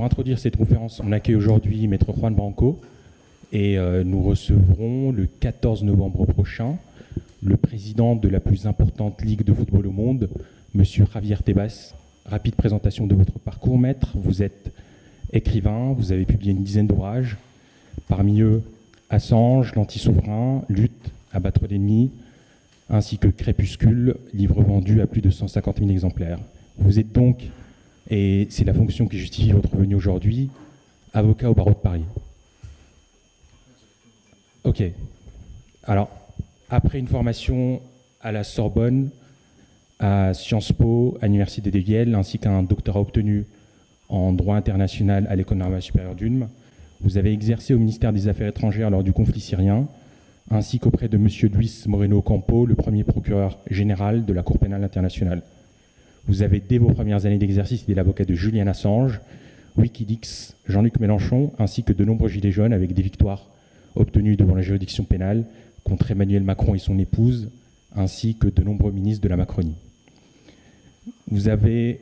Pour introduire cette conférence, on accueille aujourd'hui Maître Juan Branco et nous recevrons le 14 novembre prochain le président de la plus importante ligue de football au monde, Monsieur Javier Tebas. Rapide présentation de votre parcours, maître. Vous êtes écrivain, vous avez publié une dizaine d'ouvrages, parmi eux Assange, L'Anti-Souverain, Lutte, Abattre l'ennemi, ainsi que Crépuscule, livre vendu à plus de 150 000 exemplaires. Vous êtes donc, et c'est la fonction qui justifie votre venue aujourd'hui, avocat au barreau de Paris. Ok. Alors, après une formation à la Sorbonne, à Sciences Po, à l'Université de Yale, ainsi qu'un doctorat obtenu en droit international à l'École normale supérieure d'Ulm, vous avez exercé au ministère des Affaires étrangères lors du conflit syrien, ainsi qu'auprès de M. Luis Moreno Ocampo, le premier procureur général de la Cour pénale internationale. Vous avez, dès vos premières années d'exercice, été l'avocat de Julian Assange, Wikileaks, Jean-Luc Mélenchon, ainsi que de nombreux gilets jaunes avec des victoires obtenues devant la juridiction pénale contre Emmanuel Macron et son épouse, ainsi que de nombreux ministres de la Macronie. Vous avez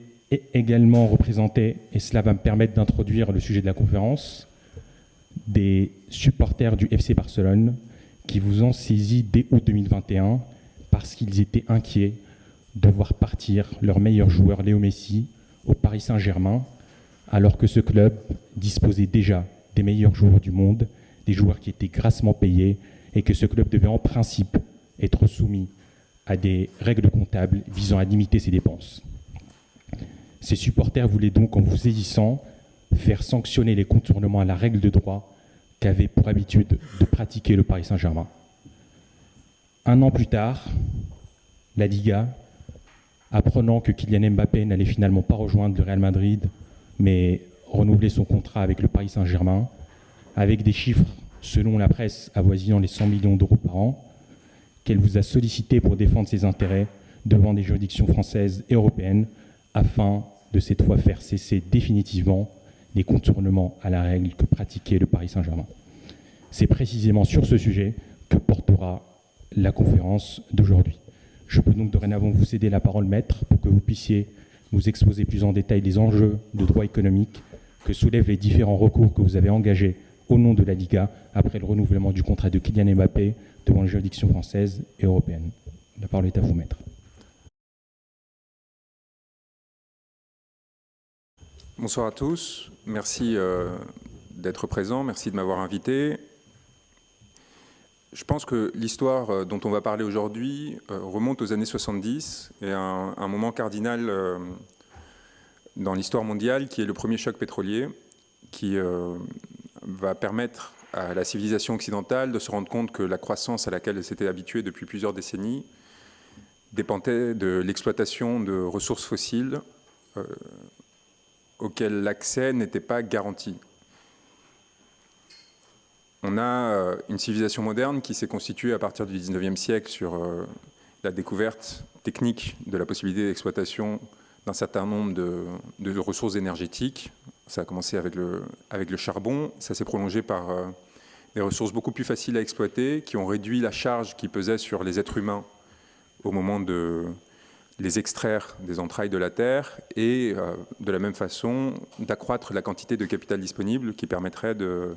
également représenté, et cela va me permettre d'introduire le sujet de la conférence, des supporters du FC Barcelone qui vous ont saisi dès août 2021 parce qu'ils étaient inquiets de voir partir leur meilleur joueur Léo Messi au Paris Saint-Germain, alors que ce club disposait déjà des meilleurs joueurs du monde, des joueurs qui étaient grassement payés, et que ce club devait en principe être soumis à des règles comptables visant à limiter ses dépenses. Ces supporters voulaient donc, en vous saisissant, faire sanctionner les contournements à la règle de droit qu'avait pour habitude de pratiquer le Paris Saint-Germain. Un an plus tard, la Liga, apprenant que Kylian Mbappé n'allait finalement pas rejoindre le Real Madrid, mais renouveler son contrat avec le Paris Saint-Germain, avec des chiffres, selon la presse, avoisinant les 100 millions d'euros par an, qu'elle vous a sollicité pour défendre ses intérêts devant des juridictions françaises et européennes, afin de cette fois faire cesser définitivement les contournements à la règle que pratiquait le Paris Saint-Germain. C'est précisément sur ce sujet que portera la conférence d'aujourd'hui. Je peux donc dorénavant vous céder la parole, maître, pour que vous puissiez nous exposer plus en détail les enjeux de droit économique que soulèvent les différents recours que vous avez engagés au nom de la Liga après le renouvellement du contrat de Kylian Mbappé devant les juridictions françaises et européennes. La parole est à vous, maître. Bonsoir à tous, merci d'être présent, merci de m'avoir invité. Je pense que l'histoire dont on va parler aujourd'hui remonte aux années 70 et à un moment cardinal dans l'histoire mondiale qui est le premier choc pétrolier qui va permettre à la civilisation occidentale de se rendre compte que la croissance à laquelle elle s'était habituée depuis plusieurs décennies dépendait de l'exploitation de ressources fossiles auxquelles l'accès n'était pas garanti. On a une civilisation moderne qui s'est constituée à partir du 19e siècle sur la découverte technique de la possibilité d'exploitation d'un certain nombre de ressources énergétiques. Ça a commencé avec le charbon, ça s'est prolongé par des ressources beaucoup plus faciles à exploiter, qui ont réduit la charge qui pesait sur les êtres humains au moment de les extraire des entrailles de la Terre et de la même façon d'accroître la quantité de capital disponible qui permettrait de,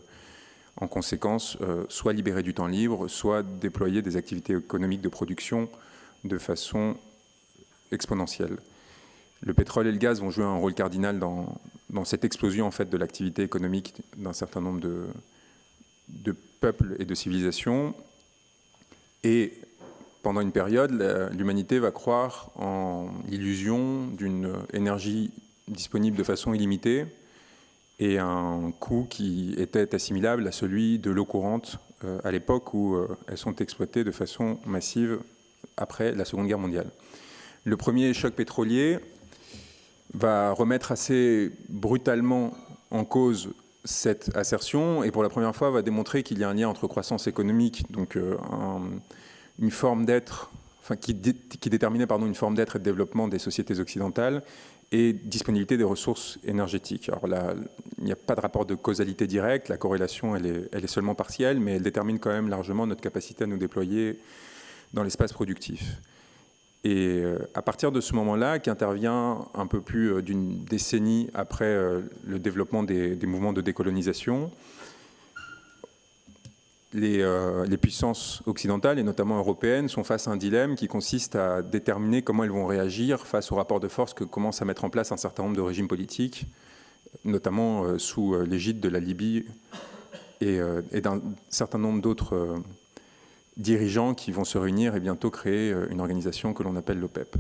en conséquence, soit libérer du temps libre, soit déployer des activités économiques de production de façon exponentielle. Le pétrole et le gaz vont jouer un rôle cardinal dans cette explosion en fait, de l'activité économique d'un certain nombre de peuples et de civilisations. Et pendant une période, l'humanité va croire en l'illusion d'une énergie disponible de façon illimitée et un coût qui était assimilable à celui de l'eau courante à l'époque où elles sont exploitées de façon massive après la Seconde Guerre mondiale. Le premier choc pétrolier va remettre assez brutalement en cause cette assertion et pour la première fois va démontrer qu'il y a un lien entre croissance économique, donc une forme d'être, enfin, qui déterminait une forme d'être et de développement des sociétés occidentales et disponibilité des ressources énergétiques. Alors là, il n'y a pas de rapport de causalité directe, la corrélation elle est seulement partielle, mais elle détermine quand même largement notre capacité à nous déployer dans l'espace productif. Et à partir de ce moment-là, qui intervient un peu plus d'une décennie après le développement des mouvements de décolonisation, les puissances occidentales, et notamment européennes, sont face à un dilemme qui consiste à déterminer comment elles vont réagir face au rapport de force que commence à mettre en place un certain nombre de régimes politiques, notamment sous l'égide de la Libye et d'un certain nombre d'autres dirigeants qui vont se réunir et bientôt créer une organisation que l'on appelle l'OPEP.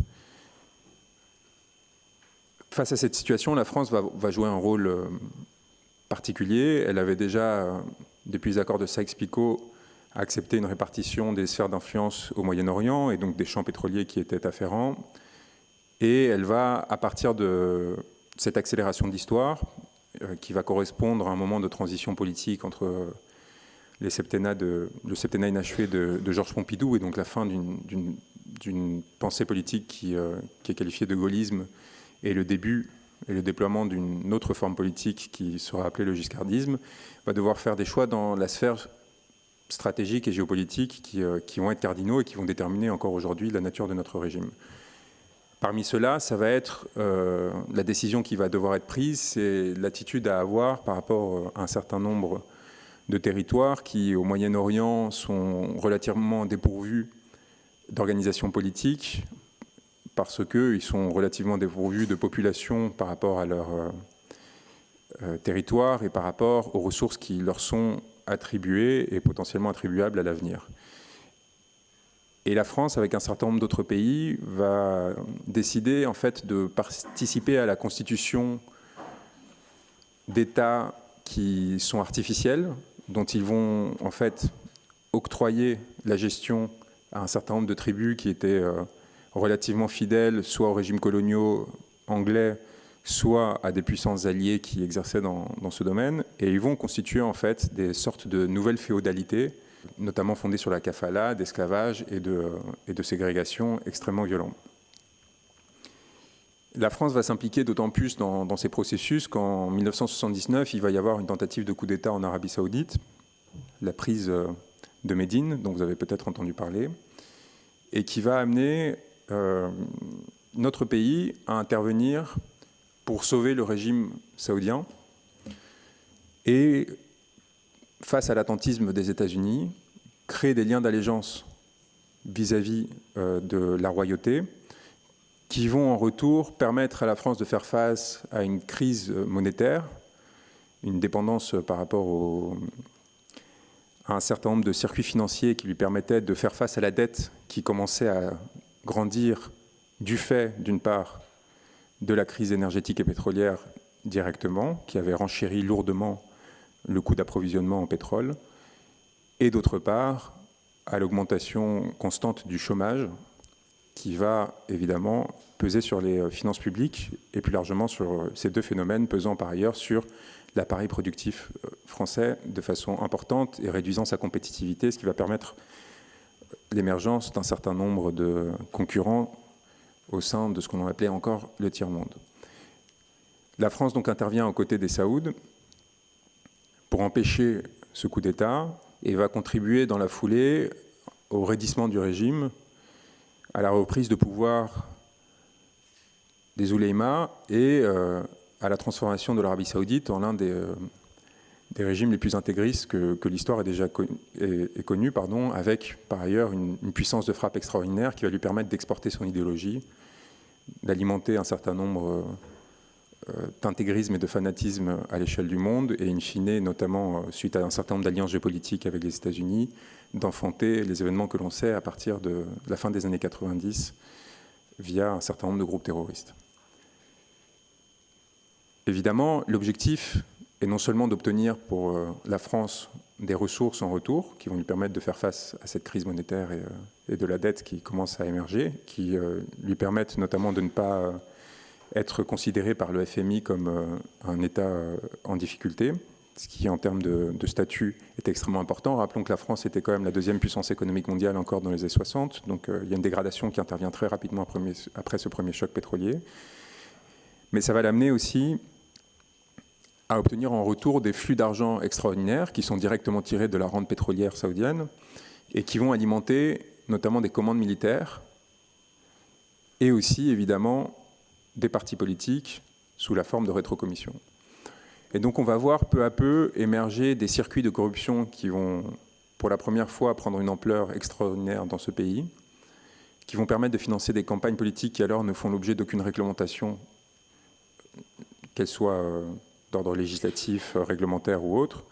Face à cette situation, la France va jouer un rôle particulier. Elle avait déjà, depuis les accords de Sykes-Picot, accepté une répartition des sphères d'influence au Moyen-Orient et donc des champs pétroliers qui étaient afférents. Et elle va, à partir de cette accélération de l'histoire, qui va correspondre à un moment de transition politique entre le septennat inachevé de Georges Pompidou et donc la fin d'une pensée politique qui est qualifiée de gaullisme et le début et le déploiement d'une autre forme politique qui sera appelée le giscardisme, va devoir faire des choix dans la sphère stratégique et géopolitique qui vont être cardinaux et qui vont déterminer encore aujourd'hui la nature de notre régime. Parmi ceux-là, ça va être la décision qui va devoir être prise, c'est l'attitude à avoir par rapport à un certain nombre de territoires qui, au Moyen-Orient, sont relativement dépourvus d'organisation politique parce qu'ils sont relativement dépourvus de population par rapport à leur territoire et par rapport aux ressources qui leur sont attribuées et potentiellement attribuables à l'avenir. Et la France, avec un certain nombre d'autres pays, va décider en fait de participer à la constitution d'États qui sont artificiels, dont ils vont en fait octroyer la gestion à un certain nombre de tribus qui étaient relativement fidèles, soit aux régimes coloniaux anglais, soit à des puissances alliées qui exerçaient dans ce domaine. Et ils vont constituer en fait des sortes de nouvelles féodalités, notamment fondées sur la kafala, d'esclavage et de ségrégation extrêmement violents. La France va s'impliquer d'autant plus dans ces processus qu'en 1979, il va y avoir une tentative de coup d'État en Arabie Saoudite, la prise de Médine, dont vous avez peut-être entendu parler, et qui va amener notre pays à intervenir pour sauver le régime saoudien et, face à l'attentisme des États-Unis, créer des liens d'allégeance vis-à-vis de la royauté qui vont en retour permettre à la France de faire face à une crise monétaire, une dépendance par rapport à un certain nombre de circuits financiers qui lui permettaient de faire face à la dette qui commençait à grandir du fait, d'une part, de la crise énergétique et pétrolière directement, qui avait renchéri lourdement le coût d'approvisionnement en pétrole, et d'autre part, à l'augmentation constante du chômage, qui va évidemment peser sur les finances publiques et plus largement sur ces deux phénomènes, pesant par ailleurs sur l'appareil productif français de façon importante et réduisant sa compétitivité, ce qui va permettre l'émergence d'un certain nombre de concurrents au sein de ce qu'on appelait encore le tiers-monde. La France donc intervient aux côtés des Saouds pour empêcher ce coup d'État et va contribuer dans la foulée au raidissement du régime, à la reprise de pouvoir des oulémas et à la transformation de l'Arabie saoudite en l'un des régimes les plus intégristes que l'histoire a déjà connu, avec par ailleurs une puissance de frappe extraordinaire qui va lui permettre d'exporter son idéologie, d'alimenter un certain nombre d'intégrisme et de fanatisme à l'échelle du monde et, in fine, notamment suite à un certain nombre d'alliances géopolitiques avec les États-Unis, d'enfanter les événements que l'on sait à partir de la fin des années 90 via un certain nombre de groupes terroristes. Évidemment, l'objectif est non seulement d'obtenir pour la France des ressources en retour qui vont lui permettre de faire face à cette crise monétaire et de la dette qui commence à émerger, qui lui permettent notamment de ne pas être considéré par le FMI comme un État en difficulté, ce qui, en termes de statut, est extrêmement important. Rappelons que la France était quand même la deuxième puissance économique mondiale encore dans les années 60, donc il y a une dégradation qui intervient très rapidement après ce premier choc pétrolier. Mais ça va l'amener aussi à obtenir en retour des flux d'argent extraordinaires qui sont directement tirés de la rente pétrolière saoudienne et qui vont alimenter notamment des commandes militaires et aussi évidemment des partis politiques sous la forme de rétrocommissions. Et donc on va voir peu à peu émerger des circuits de corruption qui vont pour la première fois prendre une ampleur extraordinaire dans ce pays, qui vont permettre de financer des campagnes politiques qui alors ne font l'objet d'aucune réglementation, qu'elle soit d'ordre législatif, réglementaire ou autre,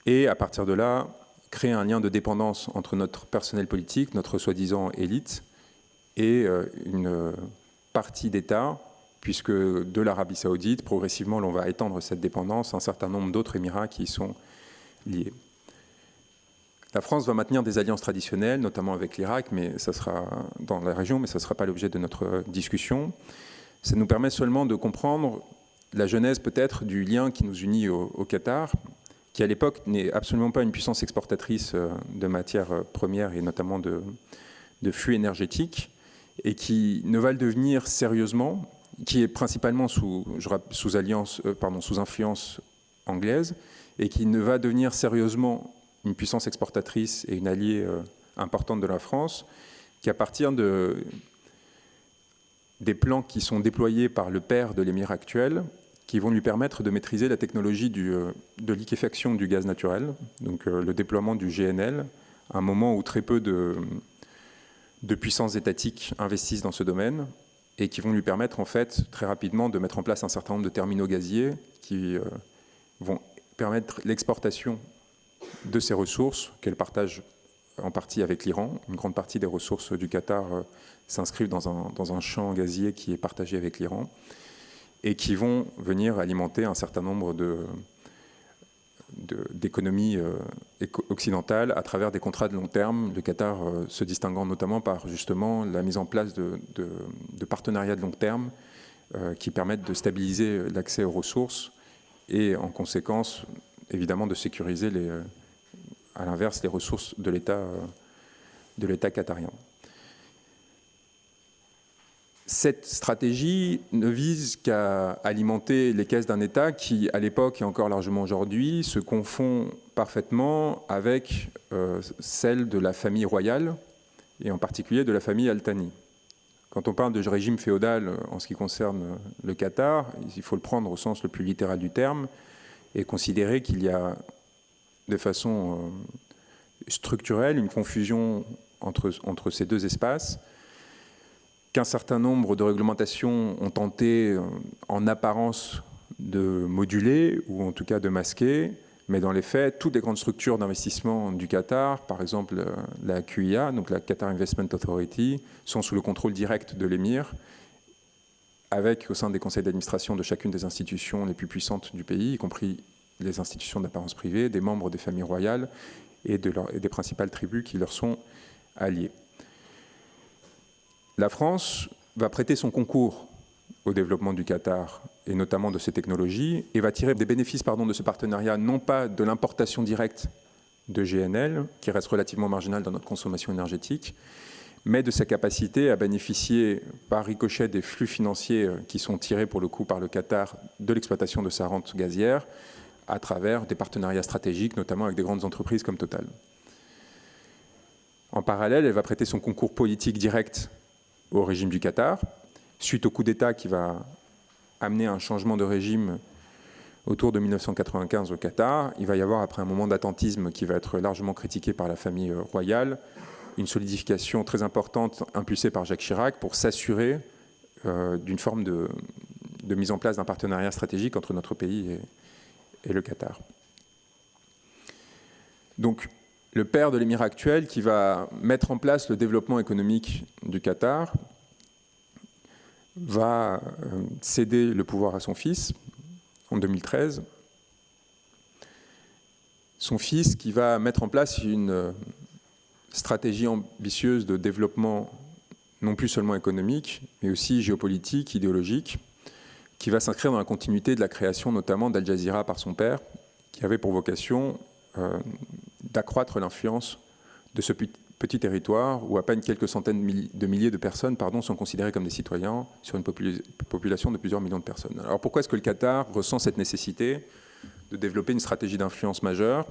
et à partir de là, créer un lien de dépendance entre notre personnel politique, notre soi-disant élite, et une partie d'État, puisque de l'Arabie saoudite, progressivement, l'on va étendre cette dépendance à un certain nombre d'autres Émirats qui y sont liés. La France va maintenir des alliances traditionnelles, notamment avec l'Irak, mais ça sera dans la région, mais ça ne sera pas l'objet de notre discussion. Ça nous permet seulement de comprendre la genèse peut-être du lien qui nous unit au Qatar, qui à l'époque n'est absolument pas une puissance exportatrice de matières premières et notamment de flux énergétiques, et qui ne va le devenir sérieusement, qui est principalement sous influence anglaise, et qui ne va devenir sérieusement une puissance exportatrice et une alliée importante de la France, qu'à partir des plans qui sont déployés par le père de l'émir actuel, qui vont lui permettre de maîtriser la technologie de liquéfaction du gaz naturel, donc le déploiement du GNL, à un moment où très peu de puissances étatiques investissent dans ce domaine, et qui vont lui permettre en fait très rapidement de mettre en place un certain nombre de terminaux gaziers qui vont permettre l'exportation de ces ressources qu'elle partage en partie avec l'Iran. Une grande partie des ressources du Qatar s'inscrivent dans un champ gazier qui est partagé avec l'Iran et qui vont venir alimenter un certain nombre d'économies occidentales à travers des contrats de long terme, le Qatar se distinguant notamment par justement la mise en place de partenariats de long terme qui permettent de stabiliser l'accès aux ressources et en conséquence évidemment de sécuriser à l'inverse les ressources de l'État qatarien. Cette stratégie ne vise qu'à alimenter les caisses d'un État qui, à l'époque et encore largement aujourd'hui, se confond parfaitement avec celle de la famille royale, et en particulier de la famille Al Thani. Quand on parle de régime féodal en ce qui concerne le Qatar, il faut le prendre au sens le plus littéral du terme et considérer qu'il y a de façon structurelle une confusion entre ces deux espaces, qu'un certain nombre de réglementations ont tenté en apparence de moduler ou en tout cas de masquer, mais dans les faits, toutes les grandes structures d'investissement du Qatar, par exemple la QIA, donc la Qatar Investment Authority, sont sous le contrôle direct de l'émir, avec au sein des conseils d'administration de chacune des institutions les plus puissantes du pays, y compris les institutions d'apparence privée, des membres des familles royales et des principales tribus qui leur sont alliées. La France va prêter son concours au développement du Qatar et notamment de ces technologies et va tirer des bénéfices de ce partenariat, non pas de l'importation directe de GNL, qui reste relativement marginale dans notre consommation énergétique, mais de sa capacité à bénéficier par ricochet des flux financiers qui sont tirés pour le coup par le Qatar de l'exploitation de sa rente gazière à travers des partenariats stratégiques, notamment avec des grandes entreprises comme Total. En parallèle, elle va prêter son concours politique direct au régime du Qatar, suite au coup d'État qui va amener un changement de régime autour de 1995 au Qatar. Il va y avoir, après un moment d'attentisme qui va être largement critiqué par la famille royale, une solidification très importante impulsée par Jacques Chirac pour s'assurer d'une forme de mise en place d'un partenariat stratégique entre notre pays et le Qatar. Donc, le père de l'émir actuel qui va mettre en place le développement économique du Qatar va céder le pouvoir à son fils en 2013. Son fils qui va mettre en place une stratégie ambitieuse de développement non plus seulement économique, mais aussi géopolitique, idéologique, qui va s'inscrire dans la continuité de la création notamment d'Al Jazeera par son père, qui avait pour vocation d'accroître l'influence de ce petit territoire où à peine quelques centaines de milliers de personnes sont considérées comme des citoyens sur une population de plusieurs millions de personnes. Alors pourquoi est-ce que le Qatar ressent cette nécessité de développer une stratégie d'influence majeure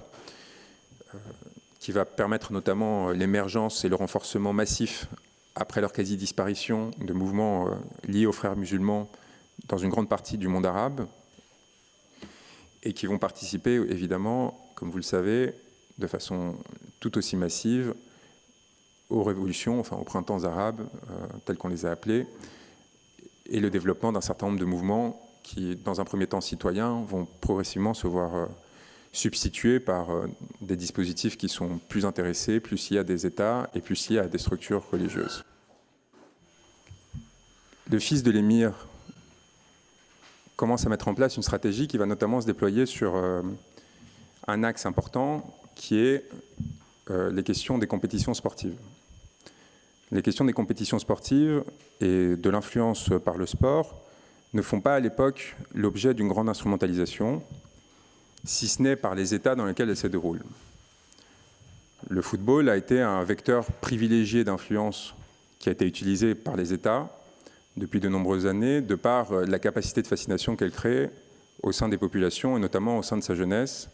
qui va permettre notamment l'émergence et le renforcement massif après leur quasi-disparition, de mouvements liés aux frères musulmans dans une grande partie du monde arabe, et qui vont participer, évidemment, comme vous le savez, de façon tout aussi massive aux révolutions, enfin aux printemps arabes, tels qu'on les a appelés, et le développement d'un certain nombre de mouvements qui, dans un premier temps citoyens, vont progressivement se voir substitués par des dispositifs qui sont plus intéressés, plus liés à des États et plus liés à des structures religieuses. Le fils de l'émir commence à mettre en place une stratégie qui va notamment se déployer sur un axe important qui est les questions des compétitions sportives. Les questions des compétitions sportives et de l'influence par le sport ne font pas à l'époque l'objet d'une grande instrumentalisation, si ce n'est par les États dans lesquels elles se déroulent. Le football a été un vecteur privilégié d'influence qui a été utilisé par les États depuis de nombreuses années, de par la capacité de fascination qu'elle crée au sein des populations et notamment au sein de sa jeunesse,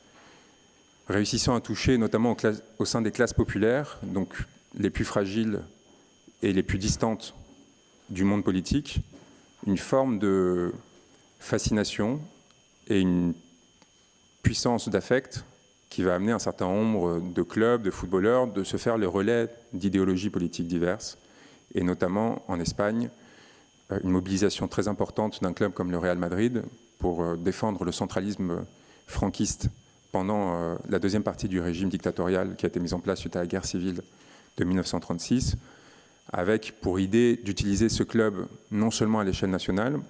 réussissant à toucher notamment au sein des classes populaires, donc les plus fragiles et les plus distantes du monde politique, une forme de fascination et une puissance d'affect qui va amener un certain nombre de clubs, de footballeurs, de se faire le relais d'idéologies politiques diverses, et notamment en Espagne, une mobilisation très importante d'un club comme le Real Madrid pour défendre le centralisme franquiste pendant la deuxième partie du régime dictatorial qui a été mis en place suite à la guerre civile de 1936, avec pour idée d'utiliser ce club non seulement à l'échelle nationale,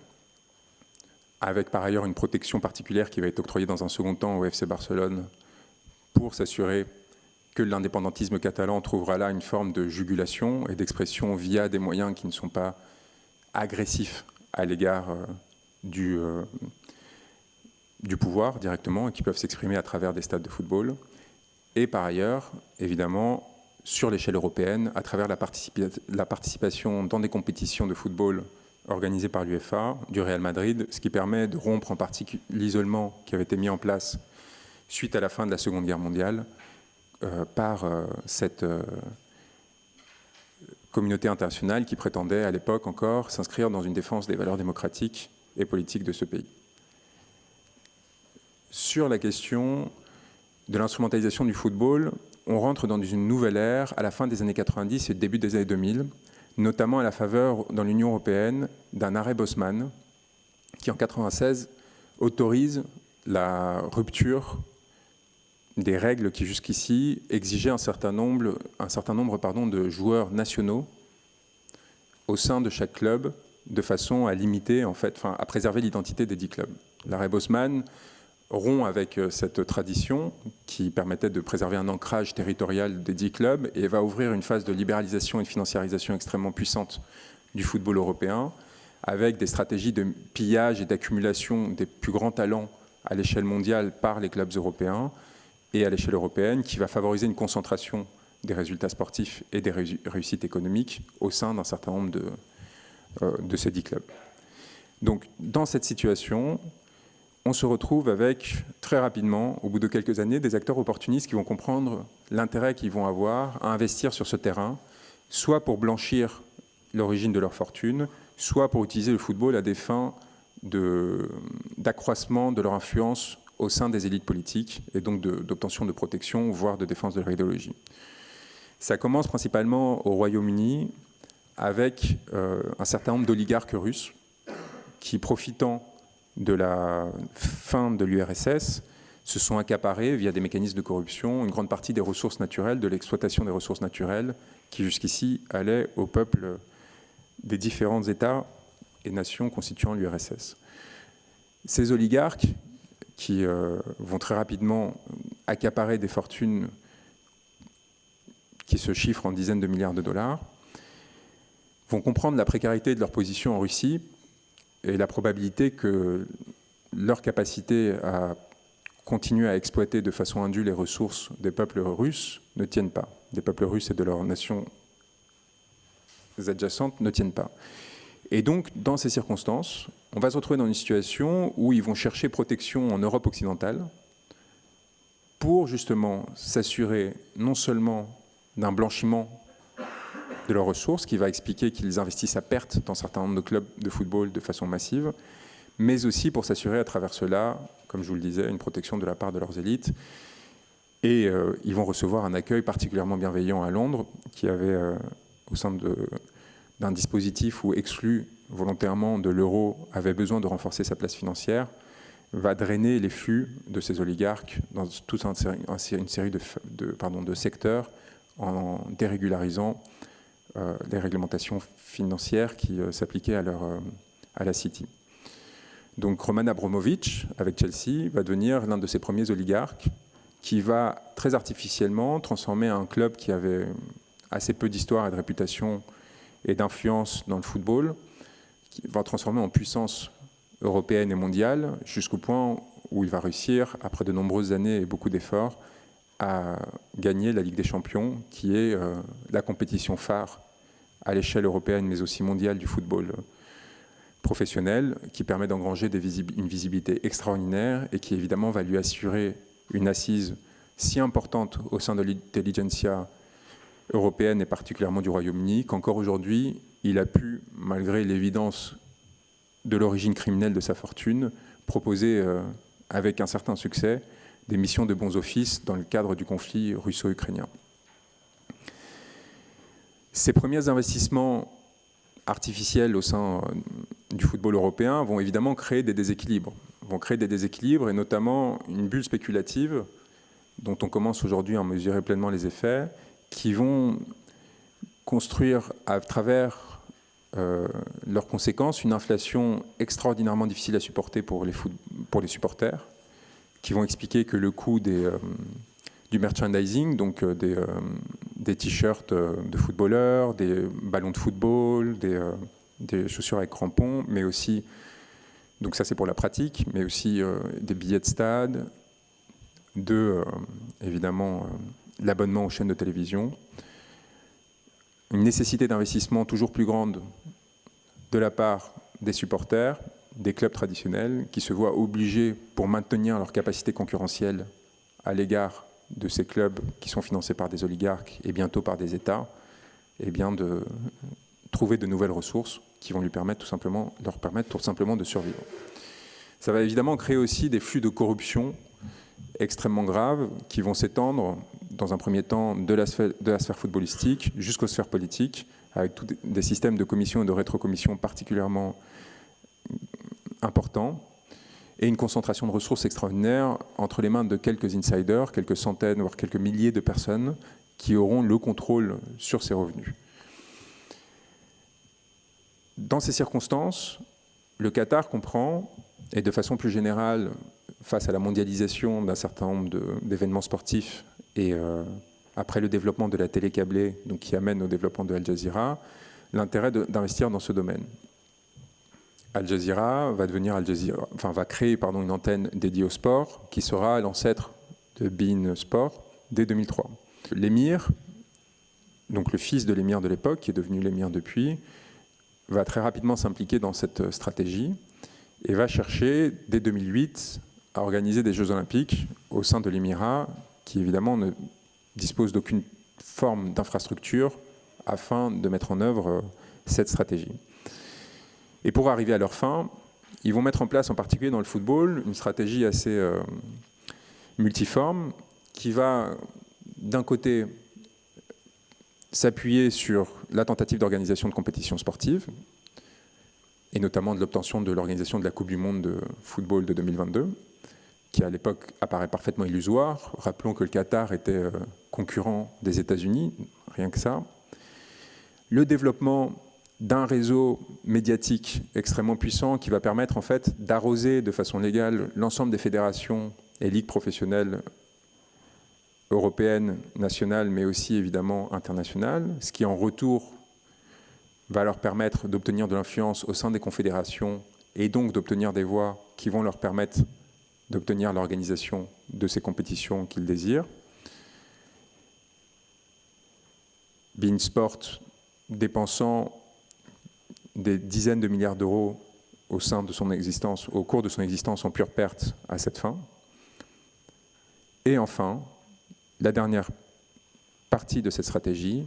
avec par ailleurs une protection particulière qui va être octroyée dans un second temps au FC Barcelone pour s'assurer que l'indépendantisme catalan trouvera là une forme de jugulation et d'expression via des moyens qui ne sont pas agressifs à l'égard du pouvoir directement et qui peuvent s'exprimer à travers des stades de football. Et par ailleurs, évidemment, sur l'échelle européenne, à travers la participation dans des compétitions de football organisées par l'UEFA, du Real Madrid, ce qui permet de rompre en partie l'isolement qui avait été mis en place suite à la fin de la Seconde Guerre mondiale par cette communauté internationale qui prétendait à l'époque encore s'inscrire dans une défense des valeurs démocratiques et politiques de ce pays. Sur la question de l'instrumentalisation du football, on rentre dans une nouvelle ère à la fin des années 90 et le début des années 2000, notamment à la faveur dans l'Union européenne d'un arrêt Bosman qui en 1996 autorise la rupture des règles qui jusqu'ici exigeaient un certain nombre de joueurs nationaux au sein de chaque club de façon à limiter, à préserver l'identité des 10 clubs. L'arrêt Bosman rompt avec cette tradition qui permettait de préserver un ancrage territorial des 10 clubs et va ouvrir une phase de libéralisation et de financiarisation extrêmement puissante du football européen avec des stratégies de pillage et d'accumulation des plus grands talents à l'échelle mondiale par les clubs européens et à l'échelle européenne qui va favoriser une concentration des résultats sportifs et des réussites économiques au sein d'un certain nombre de ces 10 clubs. Donc dans cette situation, on se retrouve avec, très rapidement, au bout de quelques années, des acteurs opportunistes qui vont comprendre l'intérêt qu'ils vont avoir à investir sur ce terrain, soit pour blanchir l'origine de leur fortune, soit pour utiliser le football à des fins d'accroissement de leur influence au sein des élites politiques et donc d'obtention de protection, voire de défense de leur idéologie. Ça commence principalement au Royaume-Uni avec un certain nombre d'oligarques russes qui, profitant de la fin de l'URSS, se sont accaparés via des mécanismes de corruption une grande partie des ressources naturelles, de l'exploitation des ressources naturelles qui jusqu'ici allaient aux peuples des différents États et nations constituant l'URSS. Ces oligarques qui vont très rapidement accaparer des fortunes qui se chiffrent en dizaines de milliards de dollars, vont comprendre la précarité de leur position en Russie et la probabilité que leur capacité à continuer à exploiter de façon indue les ressources des peuples russes ne tiennent pas. Des peuples russes et de leurs nations adjacentes ne tiennent pas. Et donc, dans ces circonstances, on va se retrouver dans une situation où ils vont chercher protection en Europe occidentale pour justement s'assurer non seulement d'un blanchiment de leurs ressources, qui va expliquer qu'ils investissent à perte dans un certain nombre de clubs de football de façon massive, mais aussi pour s'assurer à travers cela, comme je vous le disais, une protection de la part de leurs élites. Et ils vont recevoir un accueil particulièrement bienveillant à Londres, qui avait, au sein d'un dispositif où exclu volontairement de l'euro, avait besoin de renforcer sa place financière, va drainer les flux de ces oligarques dans toute une série de secteurs en dérégularisant les réglementations financières qui s'appliquaient à la City. Donc Roman Abramovich, avec Chelsea, va devenir l'un de ses premiers oligarques qui va très artificiellement transformer un club qui avait assez peu d'histoire et de réputation et d'influence dans le football, qui va transformer en puissance européenne et mondiale, jusqu'au point où il va réussir, après de nombreuses années et beaucoup d'efforts, à gagner la Ligue des Champions, qui est la compétition phare à l'échelle européenne, mais aussi mondiale du football professionnel, qui permet d'engranger une visibilité extraordinaire et qui évidemment va lui assurer une assise si importante au sein de l'intelligentsia européenne et particulièrement du Royaume-Uni, qu'encore aujourd'hui, il a pu, malgré l'évidence de l'origine criminelle de sa fortune, proposer avec un certain succès des missions de bons offices dans le cadre du conflit russo-ukrainien. Ces premiers investissements artificiels au sein du football européen vont évidemment créer des déséquilibres. Et notamment une bulle spéculative dont on commence aujourd'hui à mesurer pleinement les effets, qui vont construire à travers leurs conséquences une inflation extraordinairement difficile à supporter pour les supporters, qui vont expliquer que le coût du merchandising, donc des t-shirts de footballeurs, des ballons de football, des chaussures avec crampons, mais aussi, donc ça c'est pour la pratique, mais aussi des billets de stade, évidemment l'abonnement aux chaînes de télévision, une nécessité d'investissement toujours plus grande de la part des supporters, des clubs traditionnels, qui se voient obligés, pour maintenir leur capacité concurrentielle à l'égard de ces clubs qui sont financés par des oligarques et bientôt par des États, eh bien de trouver de nouvelles ressources qui vont leur permettre tout simplement de survivre. Ça va évidemment créer aussi des flux de corruption extrêmement graves qui vont s'étendre, dans un premier temps, de la sphère footballistique jusqu'aux sphères politiques, avec tous des systèmes de commission et de rétrocommission particulièrement importants, et une concentration de ressources extraordinaires entre les mains de quelques insiders, quelques centaines, voire quelques milliers de personnes qui auront le contrôle sur ces revenus. Dans ces circonstances, le Qatar comprend, et de façon plus générale, face à la mondialisation d'un certain nombre d'événements sportifs et après le développement de la télé câblée, donc qui amène au développement de Al Jazeera, l'intérêt d'investir dans ce domaine. Al Jazeera va créer une antenne dédiée au sport qui sera l'ancêtre de beIN Sport dès 2003. L'émir, donc le fils de l'émir de l'époque, qui est devenu l'émir depuis, va très rapidement s'impliquer dans cette stratégie et va chercher, dès 2008, à organiser des Jeux Olympiques au sein de l'Émirat, qui évidemment ne dispose d'aucune forme d'infrastructure afin de mettre en œuvre cette stratégie. Et pour arriver à leur fin, ils vont mettre en place, en particulier dans le football, une stratégie assez multiforme qui va, d'un côté, s'appuyer sur la tentative d'organisation de compétitions sportives, et notamment de l'obtention de l'organisation de la Coupe du Monde de football de 2022, qui à l'époque apparaît parfaitement illusoire. Rappelons que le Qatar était concurrent des États-Unis, rien que ça. Le développement d'un réseau médiatique extrêmement puissant qui va permettre en fait d'arroser de façon légale l'ensemble des fédérations et ligues professionnelles européennes, nationales, mais aussi évidemment internationales, ce qui en retour va leur permettre d'obtenir de l'influence au sein des confédérations et donc d'obtenir des voix qui vont leur permettre d'obtenir l'organisation de ces compétitions qu'ils désirent. beIN Sport dépensant des dizaines de milliards d'euros au cours de son existence en pure perte à cette fin. Et enfin, la dernière partie de cette stratégie,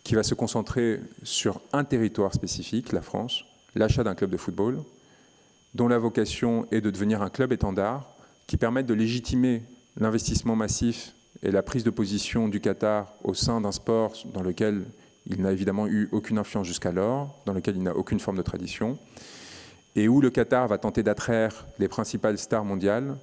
qui va se concentrer sur un territoire spécifique, la France, l'achat d'un club de football, dont la vocation est de devenir un club étendard qui permette de légitimer l'investissement massif et la prise de position du Qatar au sein d'un sport dans lequel il n'a évidemment eu aucune influence jusqu'alors, dans lequel il n'a aucune forme de tradition, et où le Qatar va tenter d'attraire les principales stars mondiales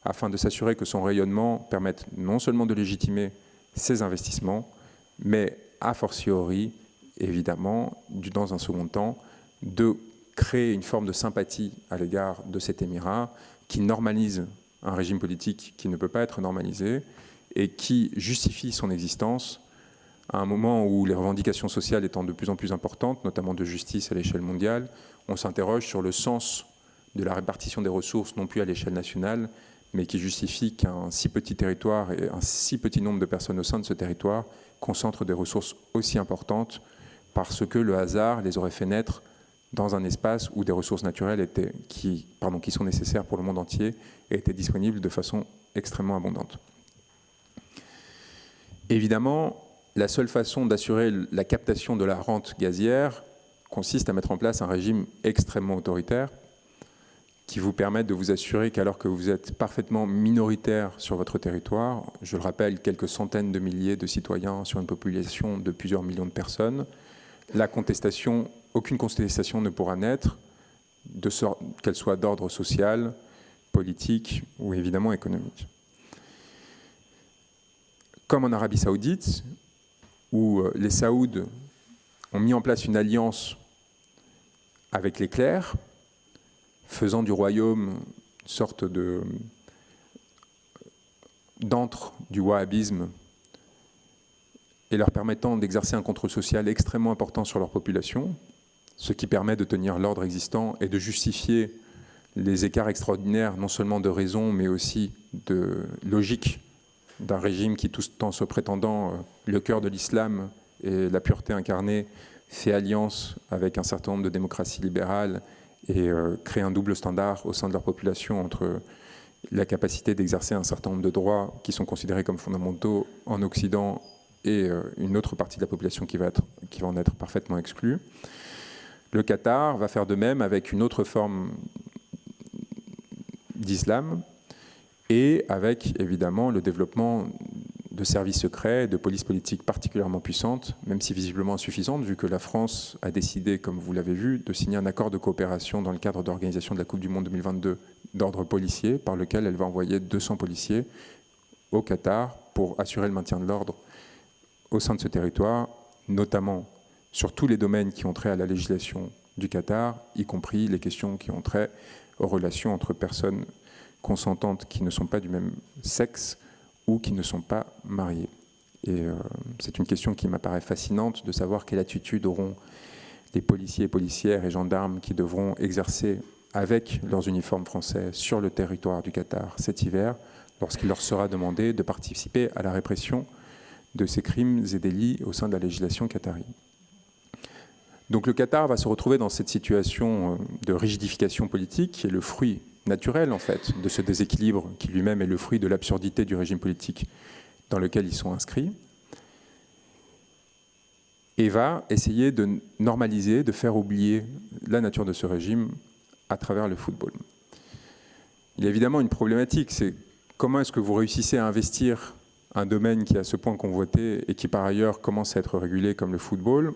afin de s'assurer que son rayonnement permette non seulement de légitimer ses investissements, mais a fortiori, évidemment, dans un second temps, de créer une forme de sympathie à l'égard de cet émirat qui normalise un régime politique qui ne peut pas être normalisé et qui justifie son existence à un moment où les revendications sociales étant de plus en plus importantes, notamment de justice à l'échelle mondiale, on s'interroge sur le sens de la répartition des ressources, non plus à l'échelle nationale, mais qui justifie qu'un si petit territoire et un si petit nombre de personnes au sein de ce territoire concentrent des ressources aussi importantes parce que le hasard les aurait fait naître dans un espace où des ressources naturelles qui sont nécessaires pour le monde entier étaient disponibles de façon extrêmement abondante. Évidemment, la seule façon d'assurer la captation de la rente gazière consiste à mettre en place un régime extrêmement autoritaire qui vous permette de vous assurer qu'alors que vous êtes parfaitement minoritaire sur votre territoire, je le rappelle, quelques centaines de milliers de citoyens sur une population de plusieurs millions de personnes, aucune contestation ne pourra naître, qu'elle soit d'ordre social, politique ou évidemment économique. Comme en Arabie Saoudite, où les Saouds ont mis en place une alliance avec les clercs, faisant du royaume une sorte d'antre du wahhabisme et leur permettant d'exercer un contrôle social extrêmement important sur leur population, ce qui permet de tenir l'ordre existant et de justifier les écarts extraordinaires, non seulement de raison, mais aussi de logique d'un régime qui, tout en se prétendant le cœur de l'islam et la pureté incarnée, fait alliance avec un certain nombre de démocraties libérales et crée un double standard au sein de leur population entre la capacité d'exercer un certain nombre de droits qui sont considérés comme fondamentaux en Occident et une autre partie de la population qui va en être parfaitement exclue. Le Qatar va faire de même avec une autre forme d'islam et avec évidemment le développement de services secrets, de police politique particulièrement puissantes, même si visiblement insuffisantes, vu que la France a décidé, comme vous l'avez vu, de signer un accord de coopération dans le cadre de l'organisation de la Coupe du Monde 2022 d'ordre policier, par lequel elle va envoyer 200 policiers au Qatar pour assurer le maintien de l'ordre au sein de ce territoire, notamment sur tous les domaines qui ont trait à la législation du Qatar, y compris les questions qui ont trait aux relations entre personnes consentantes qui ne sont pas du même sexe ou qui ne sont pas mariées. Et c'est une question qui m'apparaît fascinante de savoir quelle attitude auront les policiers, policières et gendarmes qui devront exercer avec leurs uniformes français sur le territoire du Qatar cet hiver, lorsqu'il leur sera demandé de participer à la répression de ces crimes et délits au sein de la législation qatari. Donc le Qatar va se retrouver dans cette situation de rigidification politique qui est le fruit naturel en fait de ce déséquilibre qui lui-même est le fruit de l'absurdité du régime politique dans lequel ils sont inscrits, et va essayer de normaliser, de faire oublier la nature de ce régime à travers le football. Il y a évidemment une problématique, c'est comment est-ce que vous réussissez à investir un domaine qui est à ce point convoité et qui par ailleurs commence à être régulé comme le football,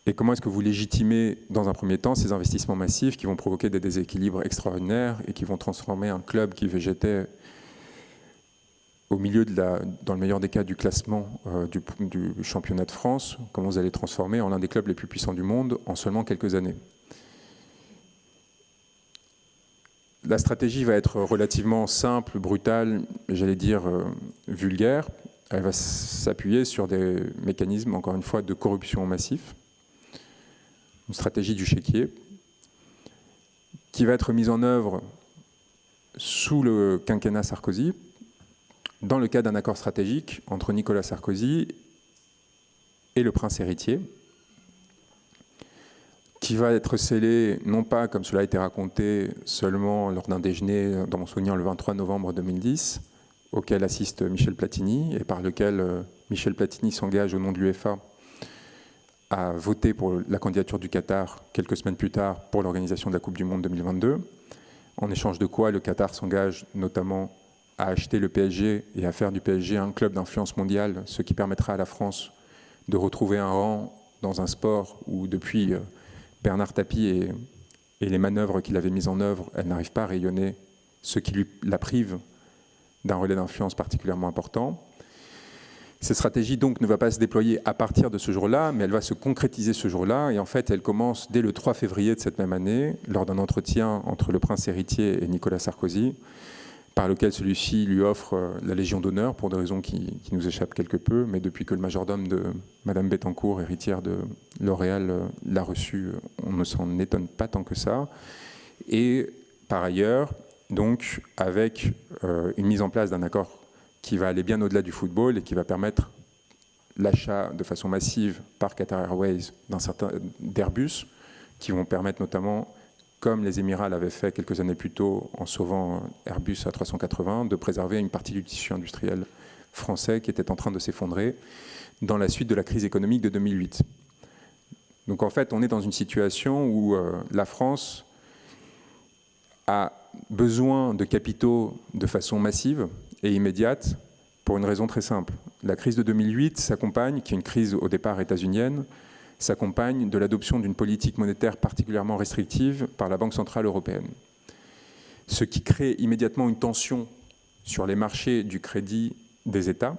et comment est-ce que vous légitimez dans un premier temps ces investissements massifs qui vont provoquer des déséquilibres extraordinaires et qui vont transformer un club qui végétait au milieu dans le meilleur des cas du classement du championnat de France, comment vous allez transformer en l'un des clubs les plus puissants du monde en seulement quelques années. La stratégie va être relativement simple, brutale, j'allais dire vulgaire. Elle va s'appuyer sur des mécanismes, encore une fois, de corruption massif. Une stratégie du chéquier qui va être mise en œuvre sous le quinquennat Sarkozy, dans le cadre d'un accord stratégique entre Nicolas Sarkozy et le prince héritier, qui va être scellé, non pas comme cela a été raconté seulement lors d'un déjeuner, dans mon souvenir, le 23 novembre 2010, auquel assiste Michel Platini, et par lequel Michel Platini s'engage au nom de l'UEFA à voter pour la candidature du Qatar quelques semaines plus tard pour l'organisation de la Coupe du Monde 2022, en échange de quoi le Qatar s'engage notamment à acheter le PSG et à faire du PSG un club d'influence mondiale, ce qui permettra à la France de retrouver un rang dans un sport où depuis Bernard Tapie et les manœuvres qu'il avait mises en œuvre, elle n'arrive pas à rayonner, ce qui la prive d'un relais d'influence particulièrement important. Cette stratégie donc ne va pas se déployer à partir de ce jour-là, mais elle va se concrétiser ce jour-là. Et en fait, elle commence dès le 3 février de cette même année, lors d'un entretien entre le prince héritier et Nicolas Sarkozy, par lequel celui-ci lui offre la Légion d'honneur, pour des raisons qui nous échappent quelque peu, mais depuis que le majordome de Madame Bettencourt, héritière de L'Oréal, l'a reçu, on ne s'en étonne pas tant que ça. Et par ailleurs, donc, avec une mise en place d'un accord qui va aller bien au-delà du football et qui va permettre l'achat de façon massive par Qatar Airways d'Airbus, qui vont permettre notamment, comme les Émirats l'avaient fait quelques années plus tôt en sauvant Airbus A380, de préserver une partie du tissu industriel français qui était en train de s'effondrer dans la suite de la crise économique de 2008. Donc en fait, on est dans une situation où la France a besoin de capitaux de façon massive et immédiate pour une raison très simple. La crise de 2008 s'accompagne, qui est une crise au départ états-unienne, s'accompagne de l'adoption d'une politique monétaire particulièrement restrictive par la Banque centrale européenne. Ce qui crée immédiatement une tension sur les marchés du crédit des États,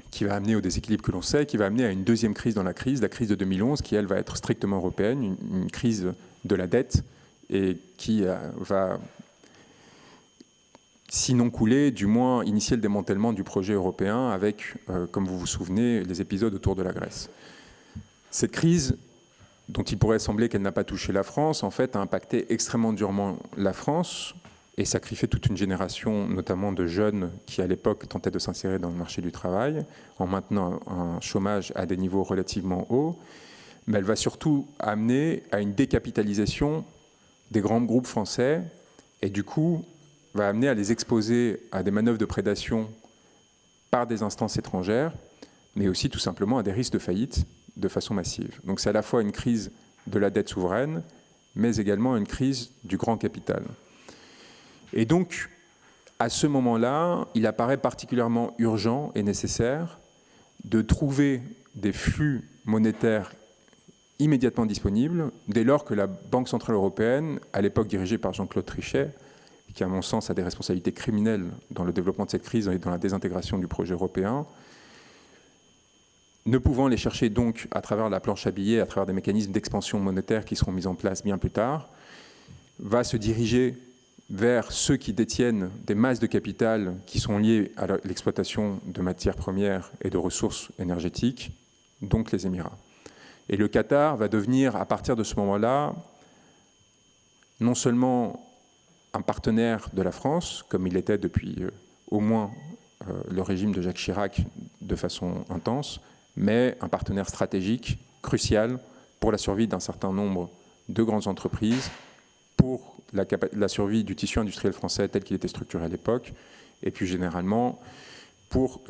qui va amener au déséquilibre que l'on sait, qui va amener à une deuxième crise dans la crise de 2011, qui elle va être strictement européenne, une crise de la dette, et qui va, sinon couler, du moins initier le démantèlement du projet européen avec, comme vous vous souvenez, les épisodes autour de la Grèce. Cette crise, dont il pourrait sembler qu'elle n'a pas touché la France, en fait, a impacté extrêmement durement la France et sacrifié toute une génération, notamment de jeunes qui, à l'époque, tentaient de s'insérer dans le marché du travail, en maintenant un chômage à des niveaux relativement hauts. Mais elle va surtout amener à une décapitalisation des grands groupes français et, du coup, va amener à les exposer à des manœuvres de prédation par des instances étrangères, mais aussi tout simplement à des risques de faillite de façon massive. Donc c'est à la fois une crise de la dette souveraine, mais également une crise du grand capital. Et donc, à ce moment-là, il apparaît particulièrement urgent et nécessaire de trouver des flux monétaires immédiatement disponibles, dès lors que la Banque centrale européenne, à l'époque dirigée par Jean-Claude Trichet, qui à mon sens a des responsabilités criminelles dans le développement de cette crise et dans la désintégration du projet européen, ne pouvant les chercher donc à travers la planche à billets, à travers des mécanismes d'expansion monétaire qui seront mis en place bien plus tard, va se diriger vers ceux qui détiennent des masses de capital qui sont liées à l'exploitation de matières premières et de ressources énergétiques, donc les Émirats. Et le Qatar va devenir, à partir de ce moment-là, non seulement un partenaire de la France, comme il était depuis au moins le régime de Jacques Chirac de façon intense, mais un partenaire stratégique crucial pour la survie d'un certain nombre de grandes entreprises, pour la survie du tissu industriel français tel qu'il était structuré à l'époque, et plus généralement pour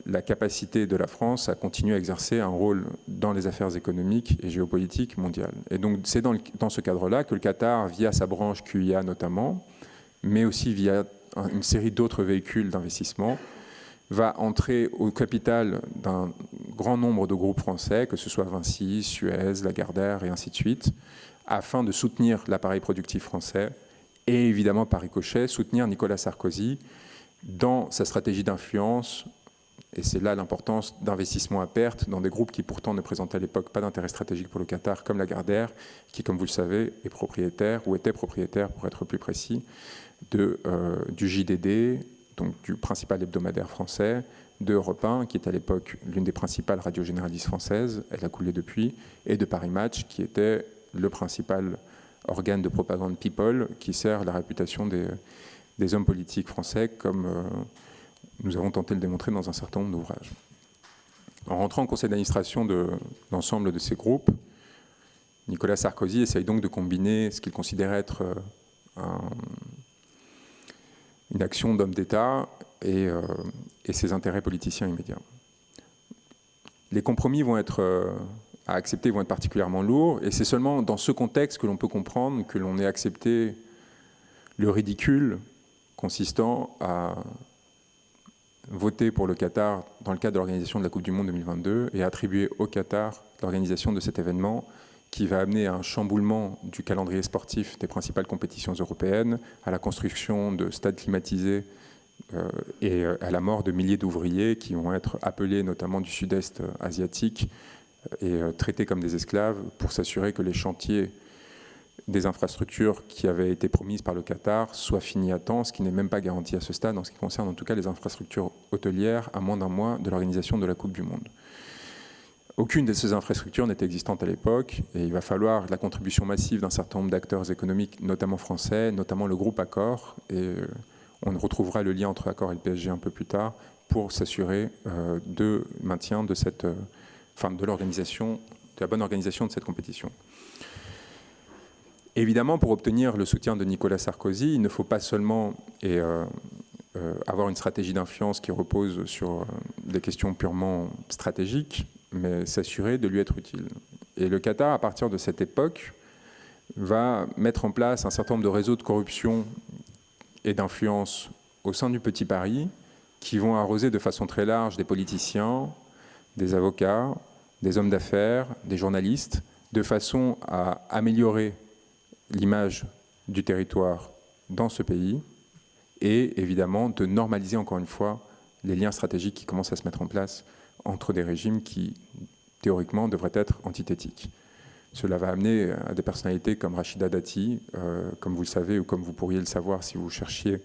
la capacité de la France à continuer à exercer un rôle dans les affaires économiques et géopolitiques mondiales. Et donc c'est dans ce cadre-là que le Qatar, via sa branche QIA notamment, mais aussi via une série d'autres véhicules d'investissement, va entrer au capital d'un grand nombre de groupes français, que ce soit Vinci, Suez, Lagardère et ainsi de suite, afin de soutenir l'appareil productif français et évidemment par ricochet soutenir Nicolas Sarkozy dans sa stratégie d'influence, et c'est là l'importance d'investissement à perte dans des groupes qui pourtant ne présentaient à l'époque pas d'intérêt stratégique pour le Qatar, comme Lagardère, qui, comme vous le savez, est propriétaire, ou était propriétaire pour être plus précis, du JDD, donc du principal hebdomadaire français, de Europe 1, qui est à l'époque l'une des principales radios généralistes françaises, elle a coulé depuis, et de Paris Match, qui était le principal organe de propagande people, qui sert la réputation des hommes politiques français, comme nous avons tenté de le démontrer dans un certain nombre d'ouvrages. En rentrant au conseil d'administration de l'ensemble de ces groupes, Nicolas Sarkozy essaye donc de combiner ce qu'il considérait être une action d'homme d'État et ses intérêts politiciens immédiats. Les compromis à accepter vont être particulièrement lourds, et c'est seulement dans ce contexte que l'on peut comprendre que l'on ait accepté le ridicule consistant à voter pour le Qatar dans le cadre de l'organisation de la Coupe du Monde 2022 et attribuer au Qatar l'organisation de cet événement qui va amener à un chamboulement du calendrier sportif des principales compétitions européennes, à la construction de stades climatisés et à la mort de milliers d'ouvriers qui vont être appelés notamment du sud-est asiatique et traités comme des esclaves pour s'assurer que les chantiers des infrastructures qui avaient été promises par le Qatar soient finis à temps, ce qui n'est même pas garanti à ce stade en ce qui concerne en tout cas les infrastructures hôtelières à moins d'un mois de l'organisation de la Coupe du Monde. Aucune de ces infrastructures n'était existante à l'époque et il va falloir la contribution massive d'un certain nombre d'acteurs économiques, notamment français, notamment le groupe Accor, et on retrouvera le lien entre Accor et le PSG un peu plus tard pour s'assurer de maintien de l'organisation, de la bonne organisation de cette compétition. Évidemment, pour obtenir le soutien de Nicolas Sarkozy, il ne faut pas seulement avoir une stratégie d'influence qui repose sur des questions purement stratégiques, mais s'assurer de lui être utile. Et le Qatar, à partir de cette époque, va mettre en place un certain nombre de réseaux de corruption et d'influence au sein du Petit Paris qui vont arroser de façon très large des politiciens, des avocats, des hommes d'affaires, des journalistes, de façon à améliorer l'image du territoire dans ce pays et évidemment de normaliser encore une fois les liens stratégiques qui commencent à se mettre en place entre des régimes qui, théoriquement, devraient être antithétiques. Cela va amener à des personnalités comme Rachida Dati, comme vous le savez ou comme vous pourriez le savoir si vous cherchiez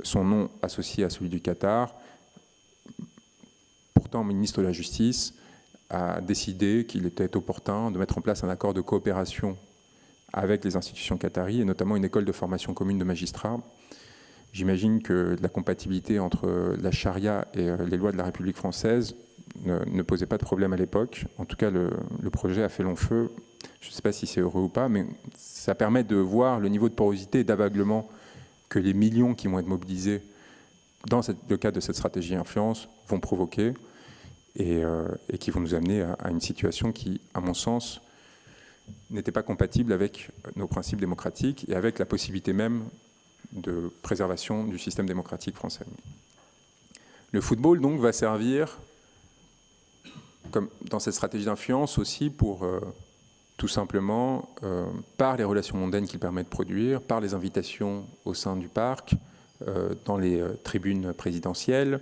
son nom associé à celui du Qatar, pourtant ministre de la Justice, a décidé qu'il était opportun de mettre en place un accord de coopération avec les institutions qataries et notamment une école de formation commune de magistrats. J'imagine que la compatibilité entre la charia et les lois de la République française ne posait pas de problème à l'époque. En tout cas, le projet a fait long feu. Je ne sais pas si c'est heureux ou pas, mais ça permet de voir le niveau de porosité et d'aveuglement que les millions qui vont être mobilisés dans le cadre de cette stratégie influence vont provoquer et qui vont nous amener à une situation qui, à mon sens, n'était pas compatible avec nos principes démocratiques et avec la possibilité même de préservation du système démocratique français. Le football, donc, va servir, comme dans cette stratégie d'influence, aussi pour, tout simplement, par les relations mondaines qu'il permet de produire, par les invitations au sein du parc, dans les tribunes présidentielles,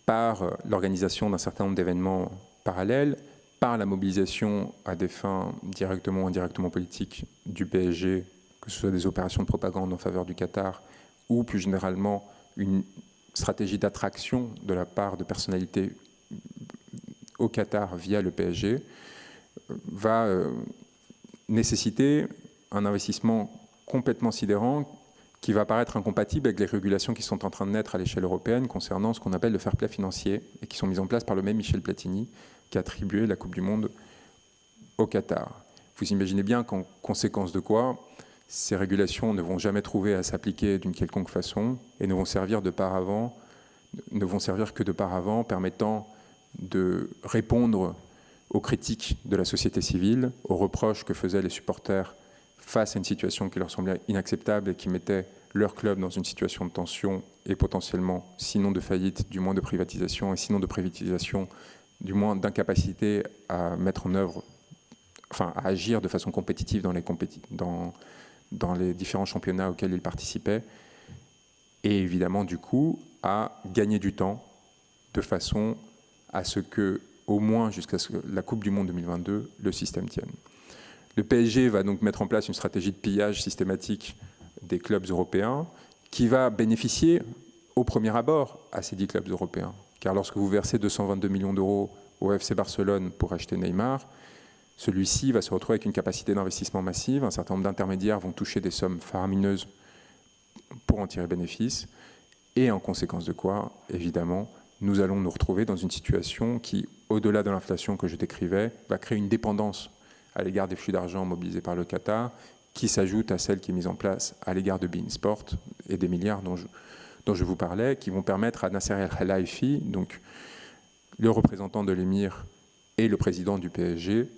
par l'organisation d'un certain nombre d'événements parallèles, par la mobilisation à des fins directement ou indirectement politiques du PSG, que ce soit des opérations de propagande en faveur du Qatar ou plus généralement une stratégie d'attraction de la part de personnalités au Qatar via le PSG, va nécessiter un investissement complètement sidérant qui va paraître incompatible avec les régulations qui sont en train de naître à l'échelle européenne concernant ce qu'on appelle le fair play financier et qui sont mises en place par le même Michel Platini qui a attribué la Coupe du Monde au Qatar. Vous imaginez bien qu'en conséquence de quoi, ces régulations ne vont jamais trouver à s'appliquer d'une quelconque façon et ne vont servir que de paravent, permettant de répondre aux critiques de la société civile, aux reproches que faisaient les supporters face à une situation qui leur semblait inacceptable et qui mettait leur club dans une situation de tension et potentiellement, sinon de faillite, du moins de privatisation, et sinon de privatisation, du moins d'incapacité à mettre en œuvre, enfin à agir de façon compétitive dans les différents championnats auxquels ils participaient, et évidemment du coup à gagner du temps de façon à ce que, au moins jusqu'à la Coupe du Monde 2022, le système tienne. Le PSG va donc mettre en place une stratégie de pillage systématique des clubs européens qui va bénéficier au premier abord à ces 10 clubs européens. Car lorsque vous versez 222 millions d'euros au FC Barcelone pour acheter Neymar, celui-ci va se retrouver avec une capacité d'investissement massive. Un certain nombre d'intermédiaires vont toucher des sommes faramineuses pour en tirer bénéfice. Et en conséquence de quoi, évidemment, nous allons nous retrouver dans une situation qui, au-delà de l'inflation que je décrivais, va créer une dépendance à l'égard des flux d'argent mobilisés par le Qatar, qui s'ajoute à celle qui est mise en place à l'égard de beIN Sport et des milliards dont je vous parlais, qui vont permettre à Nasser El Khelaifi, donc le représentant de l'émir et le président du PSG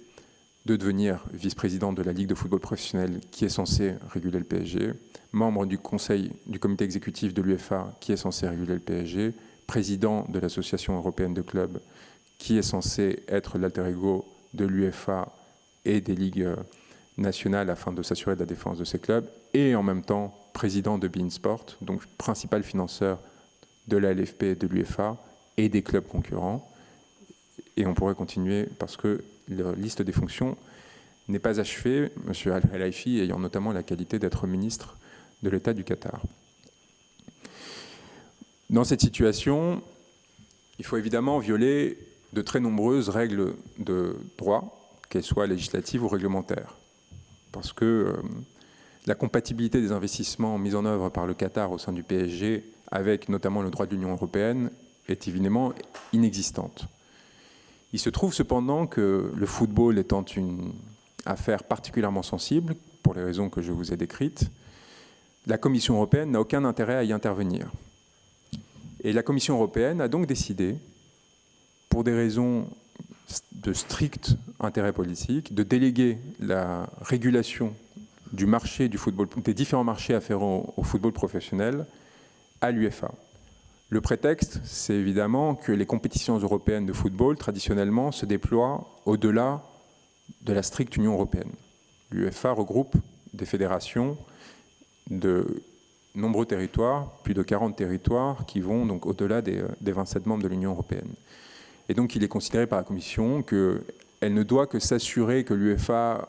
de devenir vice-président de la Ligue de football professionnel qui est censée réguler le PSG, membre du comité exécutif de l'UEFA qui est censé réguler le PSG, président de l'Association européenne de clubs qui est censé être l'alter ego de l'UEFA et des ligues nationales afin de s'assurer de la défense de ces clubs, et en même temps président de beIN Sport, donc principal financeur de la LFP et de l'UEFA et des clubs concurrents. Et on pourrait continuer parce que la liste des fonctions n'est pas achevée, M. Al-Khelaifi ayant notamment la qualité d'être ministre de l'État du Qatar. Dans cette situation, il faut évidemment violer de très nombreuses règles de droit, qu'elles soient législatives ou réglementaires. Parce que la compatibilité des investissements mis en œuvre par le Qatar au sein du PSG avec notamment le droit de l'Union européenne est évidemment inexistante. Il se trouve cependant que le football étant une affaire particulièrement sensible, pour les raisons que je vous ai décrites, la Commission européenne n'a aucun intérêt à y intervenir. Et la Commission européenne a donc décidé, pour des raisons de strict intérêt politique, de déléguer la régulation du marché du football, des différents marchés afférents au football professionnel à l'UEFA. Le prétexte, c'est évidemment que les compétitions européennes de football, traditionnellement, se déploient au-delà de la stricte Union européenne. L'UEFA regroupe des fédérations de nombreux territoires, plus de 40 territoires, qui vont donc au-delà des 27 membres de l'Union européenne. Et donc il est considéré par la Commission qu'elle ne doit que s'assurer que l'UEFA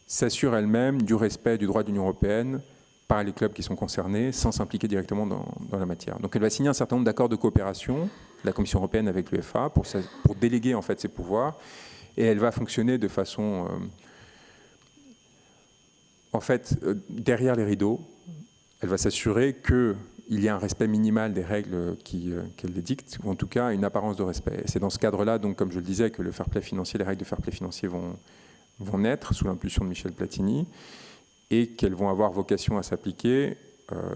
s'assure elle-même du respect du droit de l'Union européenne par les clubs qui sont concernés, sans s'impliquer directement dans la matière. Donc elle va signer un certain nombre d'accords de coopération, la Commission européenne avec l'UEFA, pour déléguer en fait ses pouvoirs, et elle va fonctionner de façon, derrière les rideaux. Elle va s'assurer qu'il y a un respect minimal des règles qu'elle dicte, ou en tout cas une apparence de respect. Et c'est dans ce cadre-là, donc, comme je le disais, que le fair play financier, les règles de fair play financier vont naître sous l'impulsion de Michel Platini, et qu'elles vont avoir vocation à s'appliquer,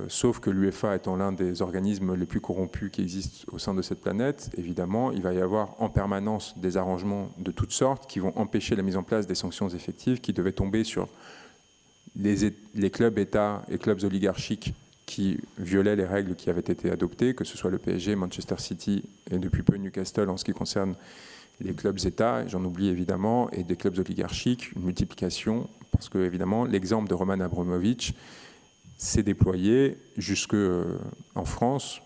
sauf que l'UEFA étant l'un des organismes les plus corrompus qui existent au sein de cette planète, évidemment, il va y avoir en permanence des arrangements de toutes sortes qui vont empêcher la mise en place des sanctions effectives qui devaient tomber sur les clubs États et clubs oligarchiques qui violaient les règles qui avaient été adoptées, que ce soit le PSG, Manchester City et depuis peu Newcastle en ce qui concerne les clubs États, j'en oublie évidemment, et des clubs oligarchiques, une multiplication, parce que évidemment l'exemple de Roman Abramovich s'est déployé jusque en France,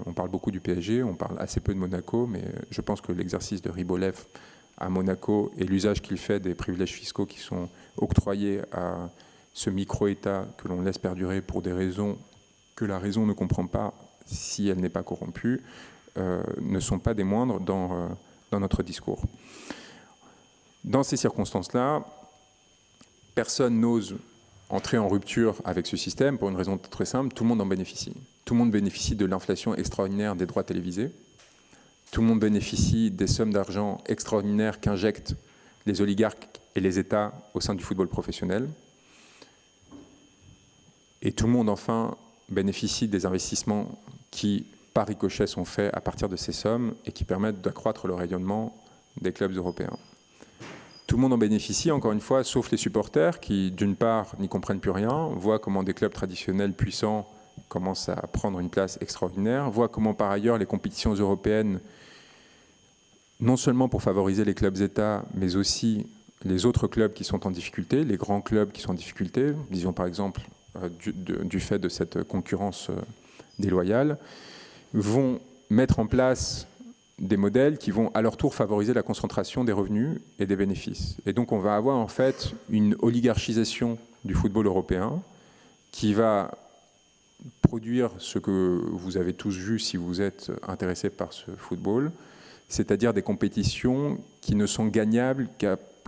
on parle beaucoup du PSG, on parle assez peu de Monaco, mais je pense que l'exercice de Ribolev à Monaco et l'usage qu'il fait des privilèges fiscaux qui sont octroyés à ce micro-État que l'on laisse perdurer pour des raisons que la raison ne comprend pas si elle n'est pas corrompue, ne sont pas des moindres dans notre discours. Dans ces circonstances-là, personne n'ose entrer en rupture avec ce système pour une raison très simple, tout le monde en bénéficie. Tout le monde bénéficie de l'inflation extraordinaire des droits télévisés. Tout le monde bénéficie des sommes d'argent extraordinaires qu'injectent les oligarques et les États au sein du football professionnel. Et tout le monde, enfin, bénéficie des investissements qui, par ricochet, sont faits à partir de ces sommes et qui permettent d'accroître le rayonnement des clubs européens. Tout le monde en bénéficie, encore une fois, sauf les supporters qui, d'une part, n'y comprennent plus rien, voient comment des clubs traditionnels puissants commencent à prendre une place extraordinaire, voient comment, par ailleurs, les compétitions européennes, non seulement pour favoriser les clubs États, mais aussi les autres clubs qui sont en difficulté, les grands clubs qui sont en difficulté, disons par exemple du fait de cette concurrence déloyale, vont mettre en place des modèles qui vont à leur tour favoriser la concentration des revenus et des bénéfices. Et donc on va avoir en fait une oligarchisation du football européen qui va produire ce que vous avez tous vu si vous êtes intéressés par ce football, c'est-à-dire des compétitions qui ne sont gagnables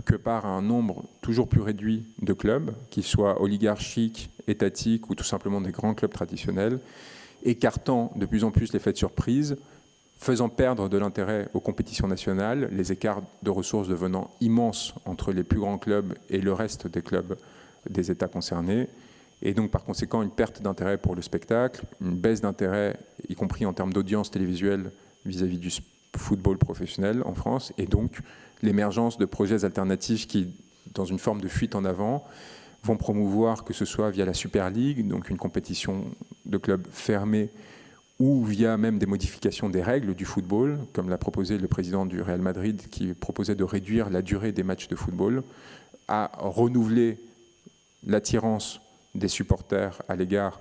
que par un nombre toujours plus réduit de clubs, qu'ils soient oligarchiques, étatiques ou tout simplement des grands clubs traditionnels, écartant de plus en plus l'effet de surprise, faisant perdre de l'intérêt aux compétitions nationales, les écarts de ressources devenant immenses entre les plus grands clubs et le reste des clubs des États concernés, et donc par conséquent une perte d'intérêt pour le spectacle, une baisse d'intérêt, y compris en termes d'audience télévisuelle vis-à-vis du football professionnel en France, et donc l'émergence de projets alternatifs qui, dans une forme de fuite en avant, vont promouvoir, que ce soit via la Super League, donc une compétition de clubs fermée, ou via même des modifications des règles du football, comme l'a proposé le président du Real Madrid, qui proposait de réduire la durée des matchs de football, à renouveler l'attirance des supporters à l'égard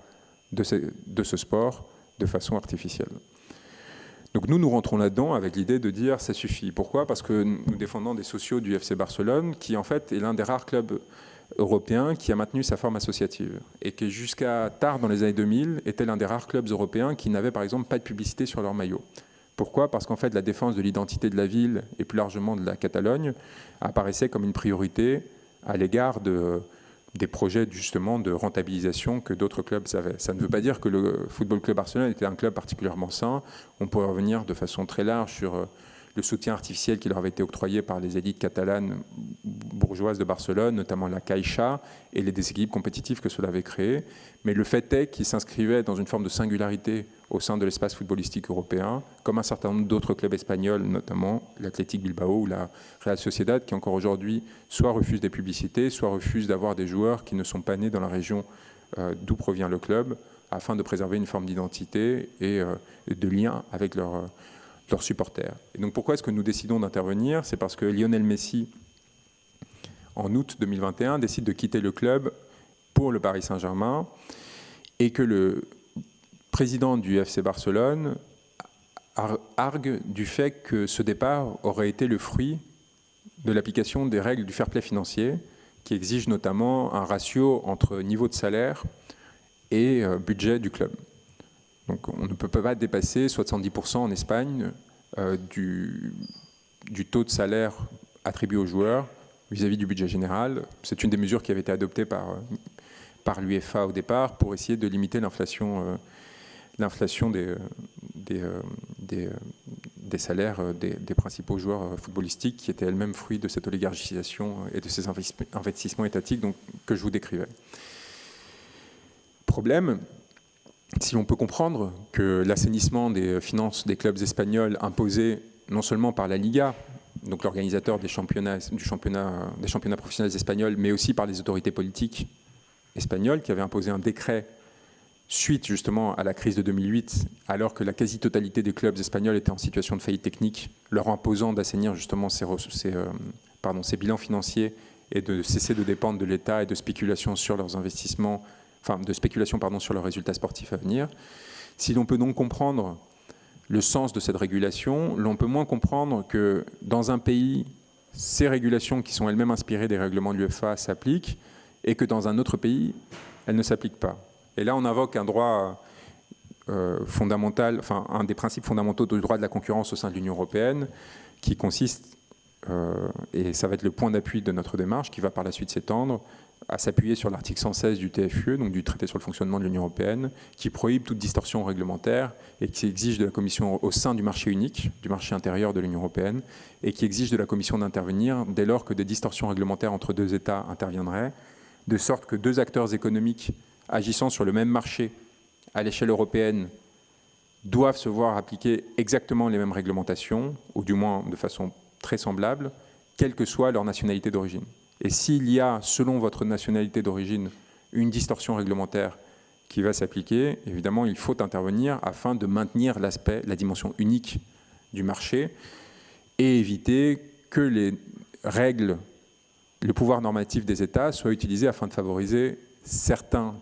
de ce sport de façon artificielle. Donc nous rentrons là-dedans avec l'idée de dire ça suffit. Pourquoi ? Parce que nous défendons des sociaux du FC Barcelone, qui en fait est l'un des rares clubs européens qui a maintenu sa forme associative et qui jusqu'à tard dans les années 2000 était l'un des rares clubs européens qui n'avaient par exemple pas de publicité sur leur maillot. Pourquoi ? Parce qu'en fait la défense de l'identité de la ville et plus largement de la Catalogne apparaissait comme une priorité à l'égard des projets justement de rentabilisation que d'autres clubs avaient. Ça ne veut pas dire que le Football Club Barcelone était un club particulièrement sain. On pourrait revenir de façon très large sur le soutien artificiel qui leur avait été octroyé par les élites catalanes bourgeoises de Barcelone, notamment la Caixa, et les déséquilibres compétitifs que cela avait créés. Mais le fait est qu'ils s'inscrivaient dans une forme de singularité au sein de l'espace footballistique européen, comme un certain nombre d'autres clubs espagnols, notamment l'Athletic Bilbao ou la Real Sociedad, qui encore aujourd'hui soit refusent des publicités, soit refusent d'avoir des joueurs qui ne sont pas nés dans la région d'où provient le club, afin de préserver une forme d'identité et de lien avec leurs supporters. Et donc pourquoi est-ce que nous décidons d'intervenir ? C'est parce que Lionel Messi, en août 2021, décide de quitter le club pour le Paris Saint-Germain et que le président du FC Barcelone argue du fait que ce départ aurait été le fruit de l'application des règles du fair play financier qui exigent notamment un ratio entre niveau de salaire et budget du club. Donc on ne peut pas dépasser 70% en Espagne du taux de salaire attribué aux joueurs vis-à-vis du budget général. C'est une des mesures qui avait été adoptée par l'UEFA au départ pour essayer de limiter l'inflation des salaires des principaux joueurs footballistiques qui étaient elles-mêmes fruits de cette oligarchisation et de ces investissements étatiques que je vous décrivais. Problème, si l'on peut comprendre que l'assainissement des finances des clubs espagnols imposé non seulement par la Liga, donc l'organisateur des championnats professionnels espagnols, mais aussi par les autorités politiques espagnoles qui avaient imposé un décret suite justement à la crise de 2008, alors que la quasi-totalité des clubs espagnols étaient en situation de faillite technique, leur imposant d'assainir justement ces bilans financiers et de cesser de dépendre de l'État et de spéculation sur leurs investissements, sur leurs résultats sportifs à venir. Si l'on peut donc comprendre le sens de cette régulation, l'on peut moins comprendre que dans un pays, ces régulations qui sont elles-mêmes inspirées des règlements de l'UEFA s'appliquent et que dans un autre pays, elles ne s'appliquent pas. Et là, on invoque un droit fondamental, un des principes fondamentaux du droit de la concurrence au sein de l'Union européenne, qui consiste, et ça va être le point d'appui de notre démarche, qui va par la suite s'étendre, à s'appuyer sur l'article 116 du TFUE, donc du traité sur le fonctionnement de l'Union européenne, qui prohibe toute distorsion réglementaire et qui exige de la Commission au sein du marché unique, du marché intérieur de l'Union européenne, et qui exige de la Commission d'intervenir dès lors que des distorsions réglementaires entre deux États interviendraient, de sorte que deux acteurs économiques agissant sur le même marché à l'échelle européenne doivent se voir appliquer exactement les mêmes réglementations, ou du moins de façon très semblable, quelle que soit leur nationalité d'origine. Et s'il y a, selon votre nationalité d'origine, une distorsion réglementaire qui va s'appliquer, évidemment, il faut intervenir afin de maintenir la dimension unique du marché et éviter que les règles, le pouvoir normatif des États soient utilisés afin de favoriser certains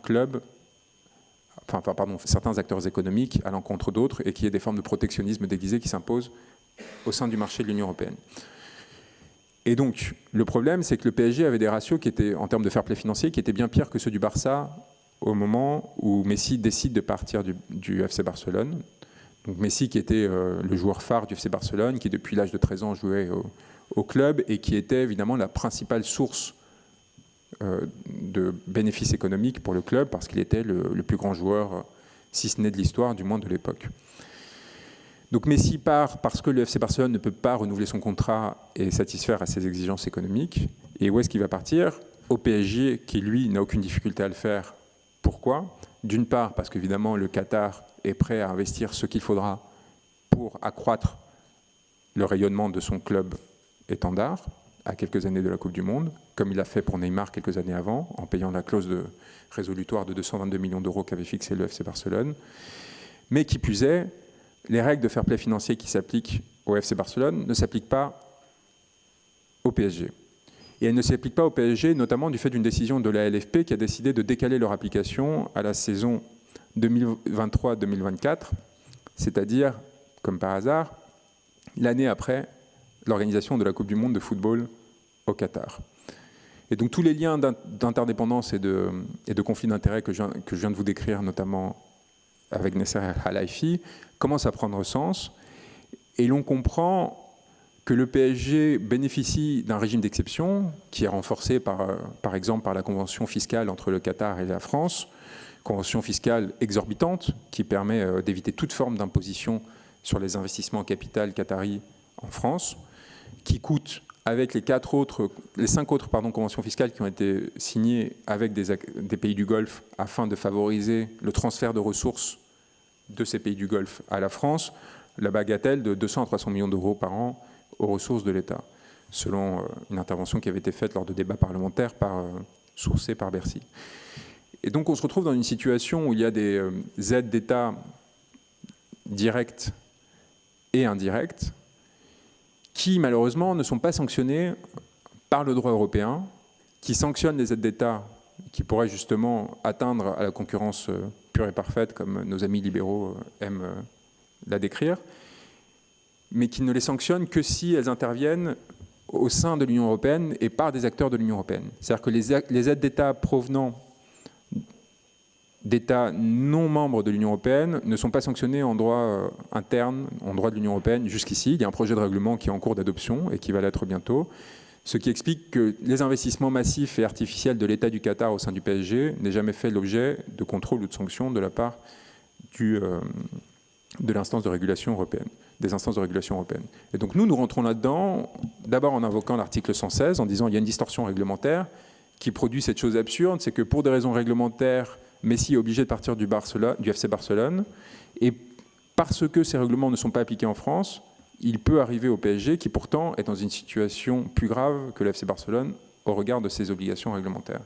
acteurs économiques à l'encontre d'autres et qu'il y ait des formes de protectionnisme déguisé qui s'imposent au sein du marché de l'Union européenne. Et donc, le problème, c'est que le PSG avait des ratios qui étaient, en termes de fair play financier, qui étaient bien pires que ceux du Barça au moment où Messi décide de partir du FC Barcelone. Donc Messi, qui était le joueur phare du FC Barcelone, qui depuis l'âge de 13 ans jouait au club et qui était évidemment la principale source de bénéfices économiques pour le club parce qu'il était le plus grand joueur, si ce n'est de l'histoire, du moins de l'époque. Donc Messi part parce que le FC Barcelone ne peut pas renouveler son contrat et satisfaire à ses exigences économiques. Et où est-ce qu'il va partir ? Au PSG, qui lui n'a aucune difficulté à le faire. Pourquoi ? D'une part, parce qu'évidemment le Qatar est prêt à investir ce qu'il faudra pour accroître le rayonnement de son club étendard à quelques années de la Coupe du Monde, comme il a fait pour Neymar quelques années avant, en payant la clause de résolutoire de 222 millions d'euros qu'avait fixé le FC Barcelone. Mais qui plus est, les règles de fair play financier qui s'appliquent au FC Barcelone ne s'appliquent pas au PSG. Et elles ne s'appliquent pas au PSG, notamment du fait d'une décision de la LFP qui a décidé de décaler leur application à la saison 2023-2024, c'est-à-dire, comme par hasard, l'année après l'organisation de la Coupe du Monde de football au Qatar. Et donc tous les liens d'interdépendance et de conflits d'intérêts que je viens de vous décrire, notamment avec Nasser Al-Khelaifi, commencent à prendre sens. Et l'on comprend que le PSG bénéficie d'un régime d'exception qui est renforcé par exemple par la convention fiscale entre le Qatar et la France, convention fiscale exorbitante qui permet d'éviter toute forme d'imposition sur les investissements en capital qatari en France, qui coûte avec les 5 autres conventions fiscales qui ont été signées avec des pays du Golfe afin de favoriser le transfert de ressources de ces pays du Golfe à la France, la bagatelle de 200 à 300 millions d'euros par an aux ressources de l'État, selon une intervention qui avait été faite lors de débats parlementaires sourcés par Bercy. Et donc on se retrouve dans une situation où il y a des aides d'État directes et indirectes qui malheureusement ne sont pas sanctionnées par le droit européen, qui sanctionne les aides d'État qui pourraient justement atteindre à la concurrence pure et parfaite, comme nos amis libéraux aiment la décrire, mais qui ne les sanctionnent que si elles interviennent au sein de l'Union européenne et par des acteurs de l'Union européenne. C'est-à-dire que les aides d'État provenant d'États non membres de l'Union européenne ne sont pas sanctionnés en droit interne, en droit de l'Union européenne jusqu'ici. Il y a un projet de règlement qui est en cours d'adoption et qui va l'être bientôt, ce qui explique que les investissements massifs et artificiels de l'État du Qatar au sein du PSG n'aient jamais fait l'objet de contrôle ou de sanctions de la part de l'instance de régulation européenne, des instances de régulation européennes. Et donc nous rentrons là-dedans, d'abord en invoquant l'article 116, en disant qu'il y a une distorsion réglementaire qui produit cette chose absurde, c'est que pour des raisons réglementaires, Messi est obligé de partir du FC Barcelone, et parce que ces règlements ne sont pas appliqués en France, il peut arriver au PSG, qui pourtant est dans une situation plus grave que le FC Barcelone au regard de ses obligations réglementaires.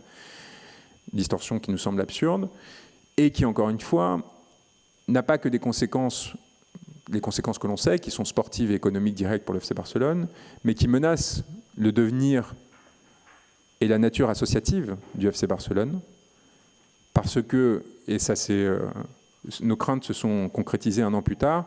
Distorsion qui nous semble absurde, et qui, encore une fois, n'a pas que des conséquences, les conséquences que l'on sait, qui sont sportives et économiques directes pour le FC Barcelone, mais qui menacent le devenir et la nature associative du FC Barcelone, parce que, et ça nos craintes se sont concrétisées un an plus tard,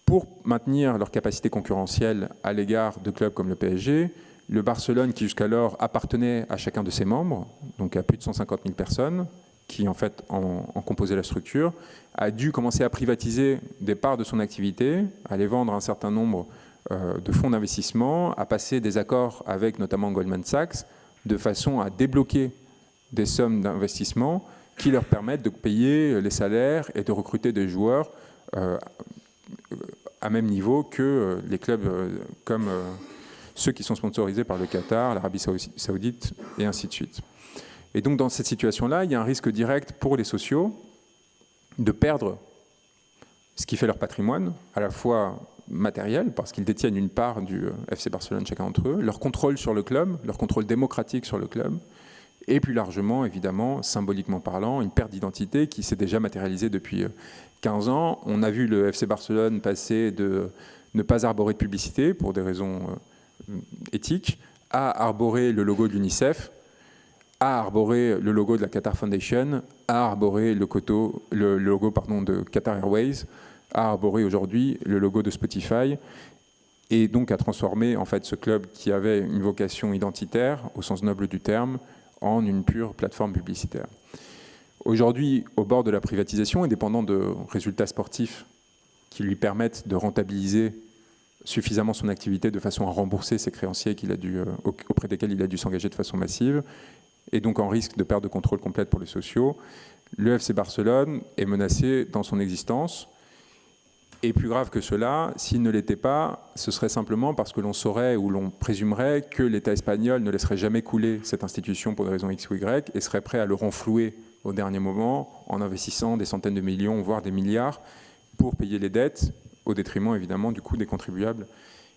pour maintenir leur capacité concurrentielle à l'égard de clubs comme le PSG, le Barcelone, qui jusqu'alors appartenait à chacun de ses membres, donc à plus de 150 000 personnes, qui en fait en composaient la structure, a dû commencer à privatiser des parts de son activité, à les vendre à un certain nombre de fonds d'investissement, à passer des accords avec notamment Goldman Sachs, de façon à débloquer des sommes d'investissement qui leur permettent de payer les salaires et de recruter des joueurs à même niveau que les clubs comme ceux qui sont sponsorisés par le Qatar, l'Arabie Saoudite et ainsi de suite. Et donc dans cette situation-là, il y a un risque direct pour les sociaux de perdre ce qui fait leur patrimoine, à la fois matériel, parce qu'ils détiennent une part du FC Barcelone chacun d'entre eux, leur contrôle sur le club, leur contrôle démocratique sur le club, et plus largement, évidemment, symboliquement parlant, une perte d'identité qui s'est déjà matérialisée depuis 15 ans. On a vu le FC Barcelone passer de ne pas arborer de publicité pour des raisons éthiques à arborer le logo de l'UNICEF, à arborer le logo de la Qatar Foundation, à arborer le logo de Qatar Airways, à arborer aujourd'hui le logo de Spotify, et donc à transformer en fait ce club qui avait une vocation identitaire, au sens noble du terme, en une pure plateforme publicitaire. Aujourd'hui, au bord de la privatisation et dépendant de résultats sportifs qui lui permettent de rentabiliser suffisamment son activité de façon à rembourser ses créanciers auprès desquels il a dû s'engager de façon massive, et donc en risque de perte de contrôle complète pour les sociaux, le FC Barcelone est menacé dans son existence. Et plus grave que cela, s'il ne l'était pas, ce serait simplement parce que l'on saurait ou l'on présumerait que l'État espagnol ne laisserait jamais couler cette institution pour des raisons X ou Y et serait prêt à le renflouer au dernier moment en investissant des centaines de millions, voire des milliards, pour payer les dettes, au détriment évidemment du coût des contribuables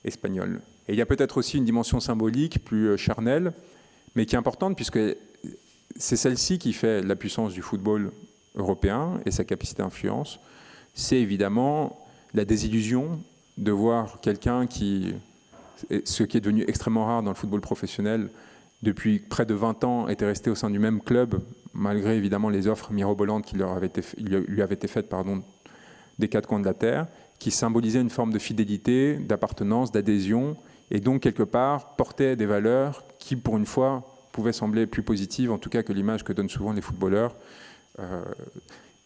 espagnol. Et il y a peut-être aussi une dimension symbolique plus charnelle, mais qui est importante puisque c'est celle-ci qui fait la puissance du football européen et sa capacité d'influence. C'est évidemment la désillusion de voir quelqu'un ce qui est devenu extrêmement rare dans le football professionnel, depuis près de 20 ans, était resté au sein du même club, malgré évidemment les offres mirobolantes qui lui avaient été faites des quatre coins de la terre, qui symbolisaient une forme de fidélité, d'appartenance, d'adhésion, et donc quelque part portait des valeurs qui, pour une fois, pouvaient sembler plus positives, en tout cas que l'image que donnent souvent les footballeurs,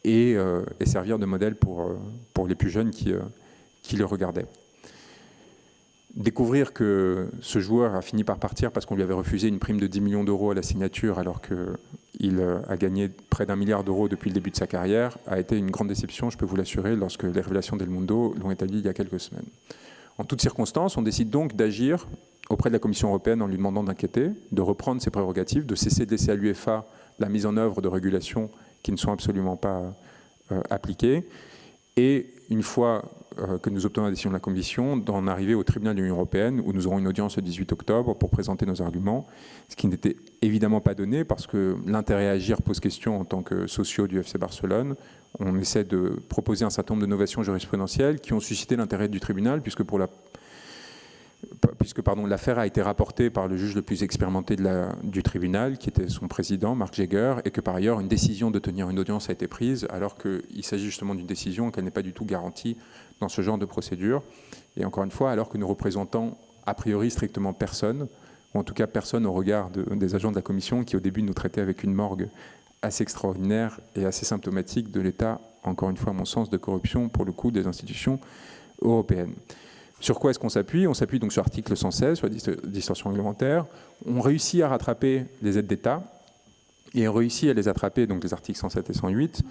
et servir de modèle pour les plus jeunes qui le regardaient. Découvrir que ce joueur a fini par partir parce qu'on lui avait refusé une prime de 10 millions d'euros à la signature alors qu'il a gagné près d'1 milliard d'euros depuis le début de sa carrière a été une grande déception, je peux vous l'assurer, lorsque les révélations d'El Mundo l'ont établi il y a quelques semaines. En toutes circonstances, on décide donc d'agir auprès de la Commission européenne en lui demandant d'inquiéter, de reprendre ses prérogatives, de cesser de laisser à l'UEFA la mise en œuvre de régulations qui ne sont absolument pas appliquées, et une fois que nous obtenons la décision de la Commission, d'en arriver au tribunal de l'Union européenne, où nous aurons une audience le 18 octobre pour présenter nos arguments, ce qui n'était évidemment pas donné, parce que l'intérêt à agir pose question en tant que sociaux du FC Barcelone. On essaie de proposer un certain nombre de novations jurisprudentielles qui ont suscité l'intérêt du tribunal, puisque l'affaire a été rapportée par le juge le plus expérimenté du tribunal, qui était son président, Marc Jäger, et que par ailleurs une décision de tenir une audience a été prise, alors qu'il s'agit justement d'une décision qu'elle n'est pas du tout garantie dans ce genre de procédure. Et encore une fois, alors que nous représentons a priori strictement personne, ou en tout cas personne au regard des agents de la Commission qui au début nous traitaient avec une morgue assez extraordinaire et assez symptomatique de l'état, encore une fois à mon sens, de corruption pour le coup des institutions européennes. Sur quoi est-ce qu'on s'appuie? On s'appuie donc sur l'article 116, sur la distorsion réglementaire. On réussit à rattraper les aides d'État, et on réussit à les attraper, donc les articles 107 et 108,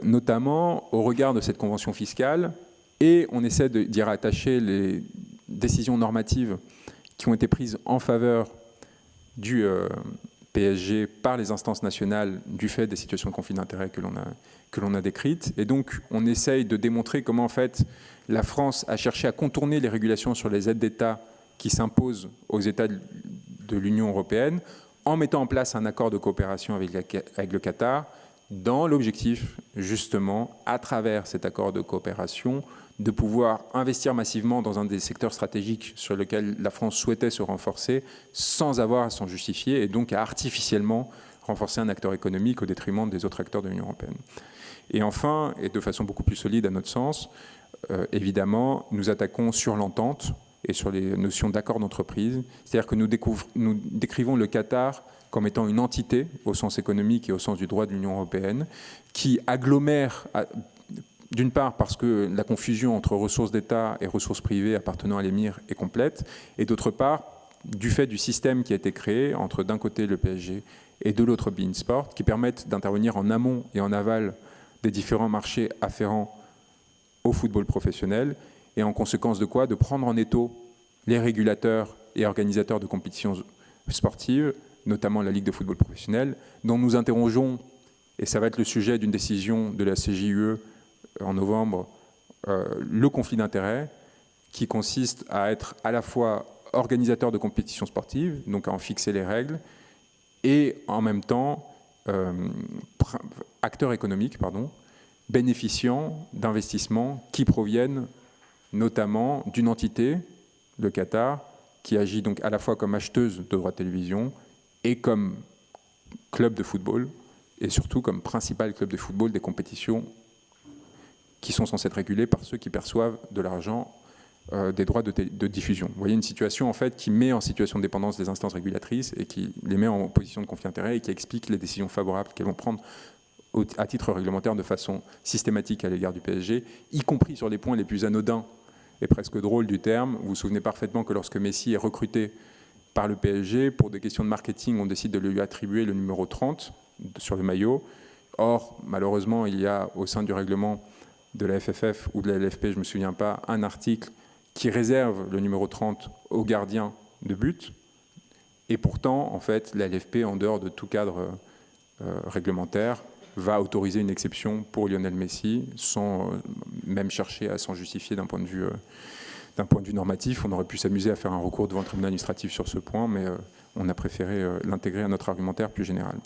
notamment au regard de cette convention fiscale, et on essaie d'y rattacher les décisions normatives qui ont été prises en faveur du PSG par les instances nationales du fait des situations de conflit d'intérêts que l'on a décrites. Et donc, on essaye de démontrer comment, en fait, la France a cherché à contourner les régulations sur les aides d'État qui s'imposent aux États de l'Union européenne en mettant en place un accord de coopération avec le Qatar dans l'objectif, justement, à travers cet accord de coopération, de pouvoir investir massivement dans un des secteurs stratégiques sur lesquels la France souhaitait se renforcer sans avoir à s'en justifier et donc à artificiellement renforcer un acteur économique au détriment des autres acteurs de l'Union européenne. Et enfin, et de façon beaucoup plus solide à notre sens, évidemment, nous attaquons sur l'entente et sur les notions d'accord d'entreprise. C'est-à-dire que nous décrivons le Qatar comme étant une entité au sens économique et au sens du droit de l'Union européenne qui agglomère, d'une part parce que la confusion entre ressources d'État et ressources privées appartenant à l'émir est complète, et d'autre part, du fait du système qui a été créé entre d'un côté le PSG et de l'autre beIN Sport, qui permettent d'intervenir en amont et en aval des différents marchés afférents au football professionnel, et en conséquence de quoi, de prendre en étau les régulateurs et organisateurs de compétitions sportives, notamment la Ligue de football professionnel, dont nous interrogeons, et ça va être le sujet d'une décision de la CJUE en novembre, le conflit d'intérêts, qui consiste à être à la fois organisateur de compétitions sportives, donc à en fixer les règles, et en même temps acteur économique, bénéficiant d'investissements qui proviennent notamment d'une entité, le Qatar, qui agit donc à la fois comme acheteuse de droits de télévision et comme club de football, et surtout comme principal club de football des compétitions qui sont censées être régulées par ceux qui perçoivent de l'argent des droits de diffusion. Vous voyez une situation en fait qui met en situation de dépendance des instances régulatrices et qui les met en position de conflit d'intérêts et qui explique les décisions favorables qu'elles vont prendre à titre réglementaire de façon systématique à l'égard du PSG, y compris sur les points les plus anodins et presque drôles du terme. Vous vous souvenez parfaitement que lorsque Messi est recruté par le PSG, pour des questions de marketing, on décide de lui attribuer le numéro 30 sur le maillot. Or, malheureusement, il y a au sein du règlement de la FFF ou de la LFP, je ne me souviens pas, un article qui réserve le numéro 30 au gardien de but. Et pourtant, en fait, la LFP, en dehors de tout cadre réglementaire, va autoriser une exception pour Lionel Messi, sans même chercher à s'en justifier d'un point de vue d'un point de vue normatif, on aurait pu s'amuser à faire un recours devant le tribunal administratif sur ce point, mais on a préféré l'intégrer à notre argumentaire plus général.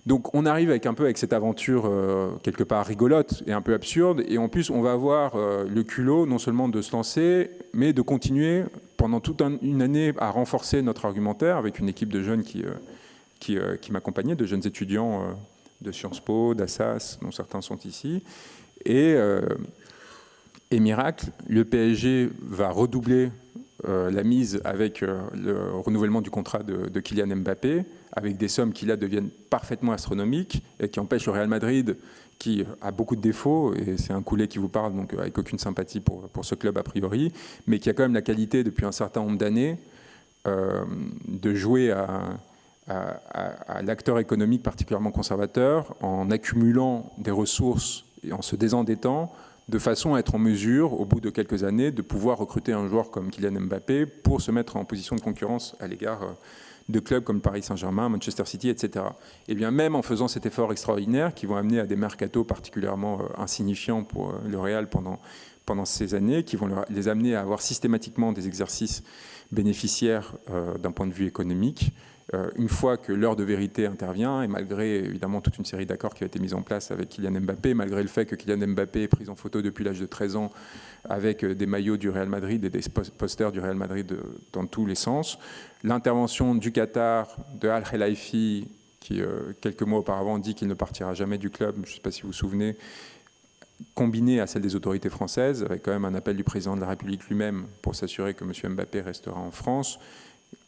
Donc on arrive avec cette aventure quelque part rigolote et un peu absurde, et en plus on va avoir le culot non seulement de se lancer, mais de continuer pendant toute une année à renforcer notre argumentaire avec une équipe de jeunes qui m'accompagnait, de jeunes étudiants de Sciences Po, d'Assas, dont certains sont ici. Et miracle, le PSG va redoubler la mise avec le renouvellement du contrat de Kylian Mbappé, avec des sommes qui là deviennent parfaitement astronomiques et qui empêchent le Real Madrid, qui a beaucoup de défauts, et c'est un Coulet qui vous parle, donc avec aucune sympathie pour ce club a priori, mais qui a quand même la qualité depuis un certain nombre d'années de jouer à l'acteur économique particulièrement conservateur en accumulant des ressources et en se désendettant, de façon à être en mesure, au bout de quelques années, de pouvoir recruter un joueur comme Kylian Mbappé pour se mettre en position de concurrence à l'égard de clubs comme Paris Saint-Germain, Manchester City, etc. Et bien même en faisant cet effort extraordinaire qui vont amener à des mercatos particulièrement insignifiants pour le Real pendant ces années, qui vont les amener à avoir systématiquement des exercices bénéficiaires d'un point de vue économique, une fois que l'heure de vérité intervient, et malgré évidemment toute une série d'accords qui a été mis en place avec Kylian Mbappé, malgré le fait que Kylian Mbappé est pris en photo depuis l'âge de 13 ans avec des maillots du Real Madrid et des posters du Real Madrid dans tous les sens, l'intervention du Qatar, de Al Khelaifi, qui quelques mois auparavant dit qu'il ne partira jamais du club, je ne sais pas si vous vous souvenez, combinée à celle des autorités françaises, avec quand même un appel du président de la République lui-même pour s'assurer que M. Mbappé restera en France,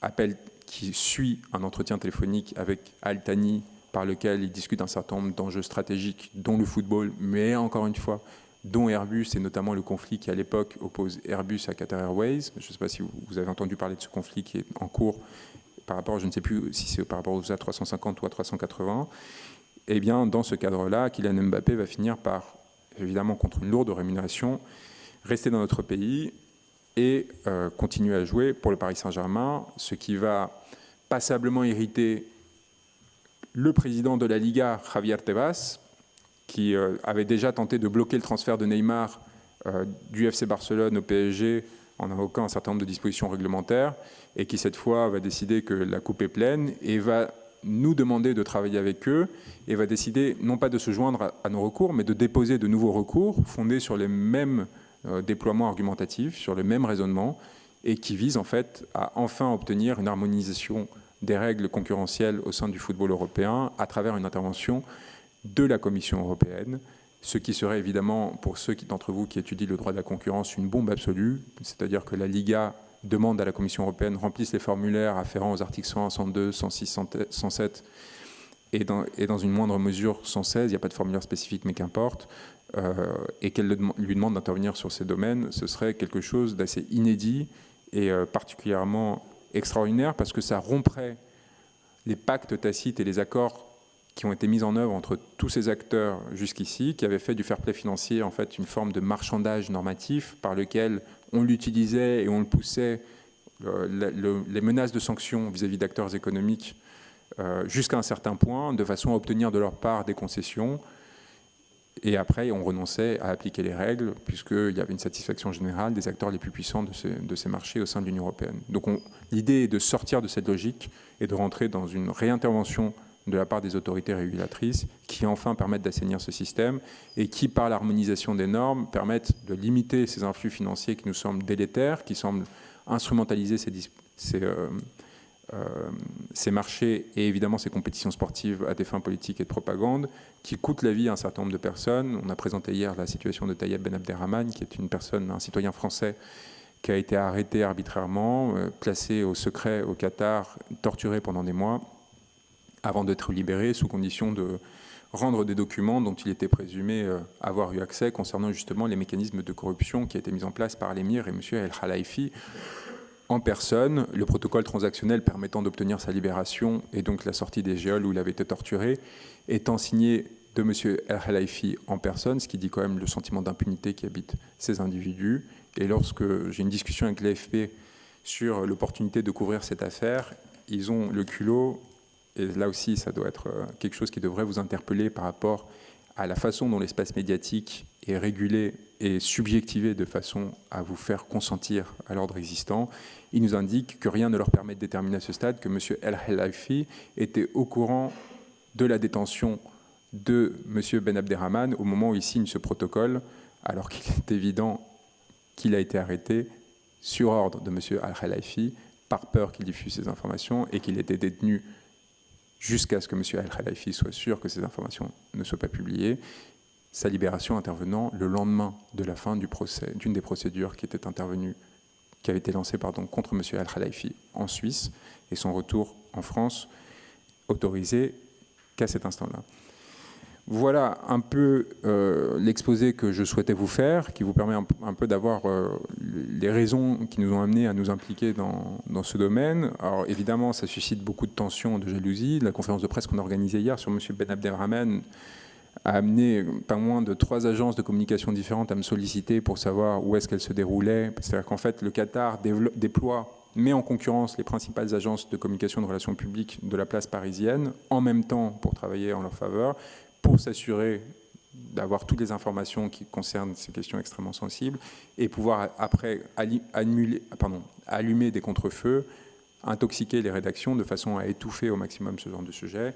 appel qui suit un entretien téléphonique avec Al Thani par lequel il discute un certain nombre d'enjeux stratégiques, dont le football, mais encore une fois, dont Airbus, et notamment le conflit qui à l'époque oppose Airbus à Qatar Airways. Je ne sais pas si vous avez entendu parler de ce conflit qui est en cours par rapport, je ne sais plus si c'est par rapport aux A350 ou A380. Eh bien, dans ce cadre-là, Kylian Mbappé va finir par, évidemment contre une lourde rémunération, rester dans notre pays et continuer à jouer pour le Paris Saint-Germain, ce qui va passablement irriter le président de la Liga, Javier Tebas, qui avait déjà tenté de bloquer le transfert de Neymar du FC Barcelone au PSG en invoquant un certain nombre de dispositions réglementaires, et qui cette fois va décider que la coupe est pleine et va nous demander de travailler avec eux, et va décider non pas de se joindre à nos recours, mais de déposer de nouveaux recours fondés sur les mêmes déploiements argumentatifs, sur le même raisonnement, et qui visent en fait à enfin obtenir une harmonisation des règles concurrentielles au sein du football européen à travers une intervention de la Commission européenne, ce qui serait évidemment, pour ceux d'entre vous qui étudient le droit de la concurrence, une bombe absolue, c'est-à-dire que la Liga demande à la Commission européenne remplisse les formulaires afférents aux articles 101, 102, 106, 107 et dans une moindre mesure 116, il n'y a pas de formulaire spécifique mais qu'importe, et qu'elle lui demande d'intervenir sur ces domaines, ce serait quelque chose d'assez inédit et particulièrement extraordinaire, parce que ça romprait les pactes tacites et les accords qui ont été mis en œuvre entre tous ces acteurs jusqu'ici, qui avaient fait du fair play financier en fait une forme de marchandage normatif par lequel on l'utilisait et on le poussait, les menaces de sanctions vis-à-vis d'acteurs économiques jusqu'à un certain point, de façon à obtenir de leur part des concessions. Et après, on renonçait à appliquer les règles, puisqu'il y avait une satisfaction générale des acteurs les plus puissants de ces marchés au sein de l'Union européenne. Donc l'idée est de sortir de cette logique et de rentrer dans une réintervention de la part des autorités régulatrices qui enfin permettent d'assainir ce système et qui, par l'harmonisation des normes, permettent de limiter ces influx financiers qui nous semblent délétères, qui semblent instrumentaliser ces marchés et évidemment ces compétitions sportives à des fins politiques et de propagande, qui coûtent la vie à un certain nombre de personnes. On a présenté hier la situation de Tayeb Ben Abderrahmane, qui est une personne, un citoyen français, qui a été arrêté arbitrairement, placé au secret au Qatar, torturé pendant des mois, avant d'être libéré sous condition de rendre des documents dont il était présumé avoir eu accès concernant justement les mécanismes de corruption qui a été mis en place par l'émir et M. El Khelaifi en personne, le protocole transactionnel permettant d'obtenir sa libération et donc la sortie des geôles où il avait été torturé, étant signé de M. El Khelaifi en personne, ce qui dit quand même le sentiment d'impunité qui habite ces individus. Et lorsque j'ai une discussion avec l'AFP sur l'opportunité de couvrir cette affaire, ils ont le culot, et là aussi ça doit être quelque chose qui devrait vous interpeller par rapport à la façon dont l'espace médiatique est régulé et subjectivé de façon à vous faire consentir à l'ordre existant, ils nous indiquent que rien ne leur permet de déterminer à ce stade que M. El Khelaifi était au courant de la détention de M. Ben Abderrahmane au moment où il signe ce protocole, alors qu'il est évident qu'il a été arrêté sur ordre de M. El Khelaifi par peur qu'il diffuse ces informations et qu'il était détenu jusqu'à ce que M. El Khelaifi soit sûr que ces informations ne soient pas publiées, sa libération intervenant le lendemain de la fin du procès, d'une des procédures qui avait été lancée contre M. El Khelaifi en Suisse, et son retour en France autorisé qu'à cet instant-là. Voilà un peu l'exposé que je souhaitais vous faire, qui vous permet un peu d'avoir les raisons qui nous ont amenés à nous impliquer dans ce domaine. Alors évidemment, ça suscite beaucoup de tensions, de jalousie. La conférence de presse qu'on a organisée hier sur M. Ben Abderrahmane a amené pas moins de 3 agences de communication différentes à me solliciter pour savoir où est-ce qu'elles se déroulaient. C'est-à-dire qu'en fait, le Qatar met en concurrence les principales agences de communication de relations publiques de la place parisienne, en même temps pour travailler en leur faveur, pour s'assurer d'avoir toutes les informations qui concernent ces questions extrêmement sensibles et pouvoir après allumer des contre-feux, intoxiquer les rédactions de façon à étouffer au maximum ce genre de sujet.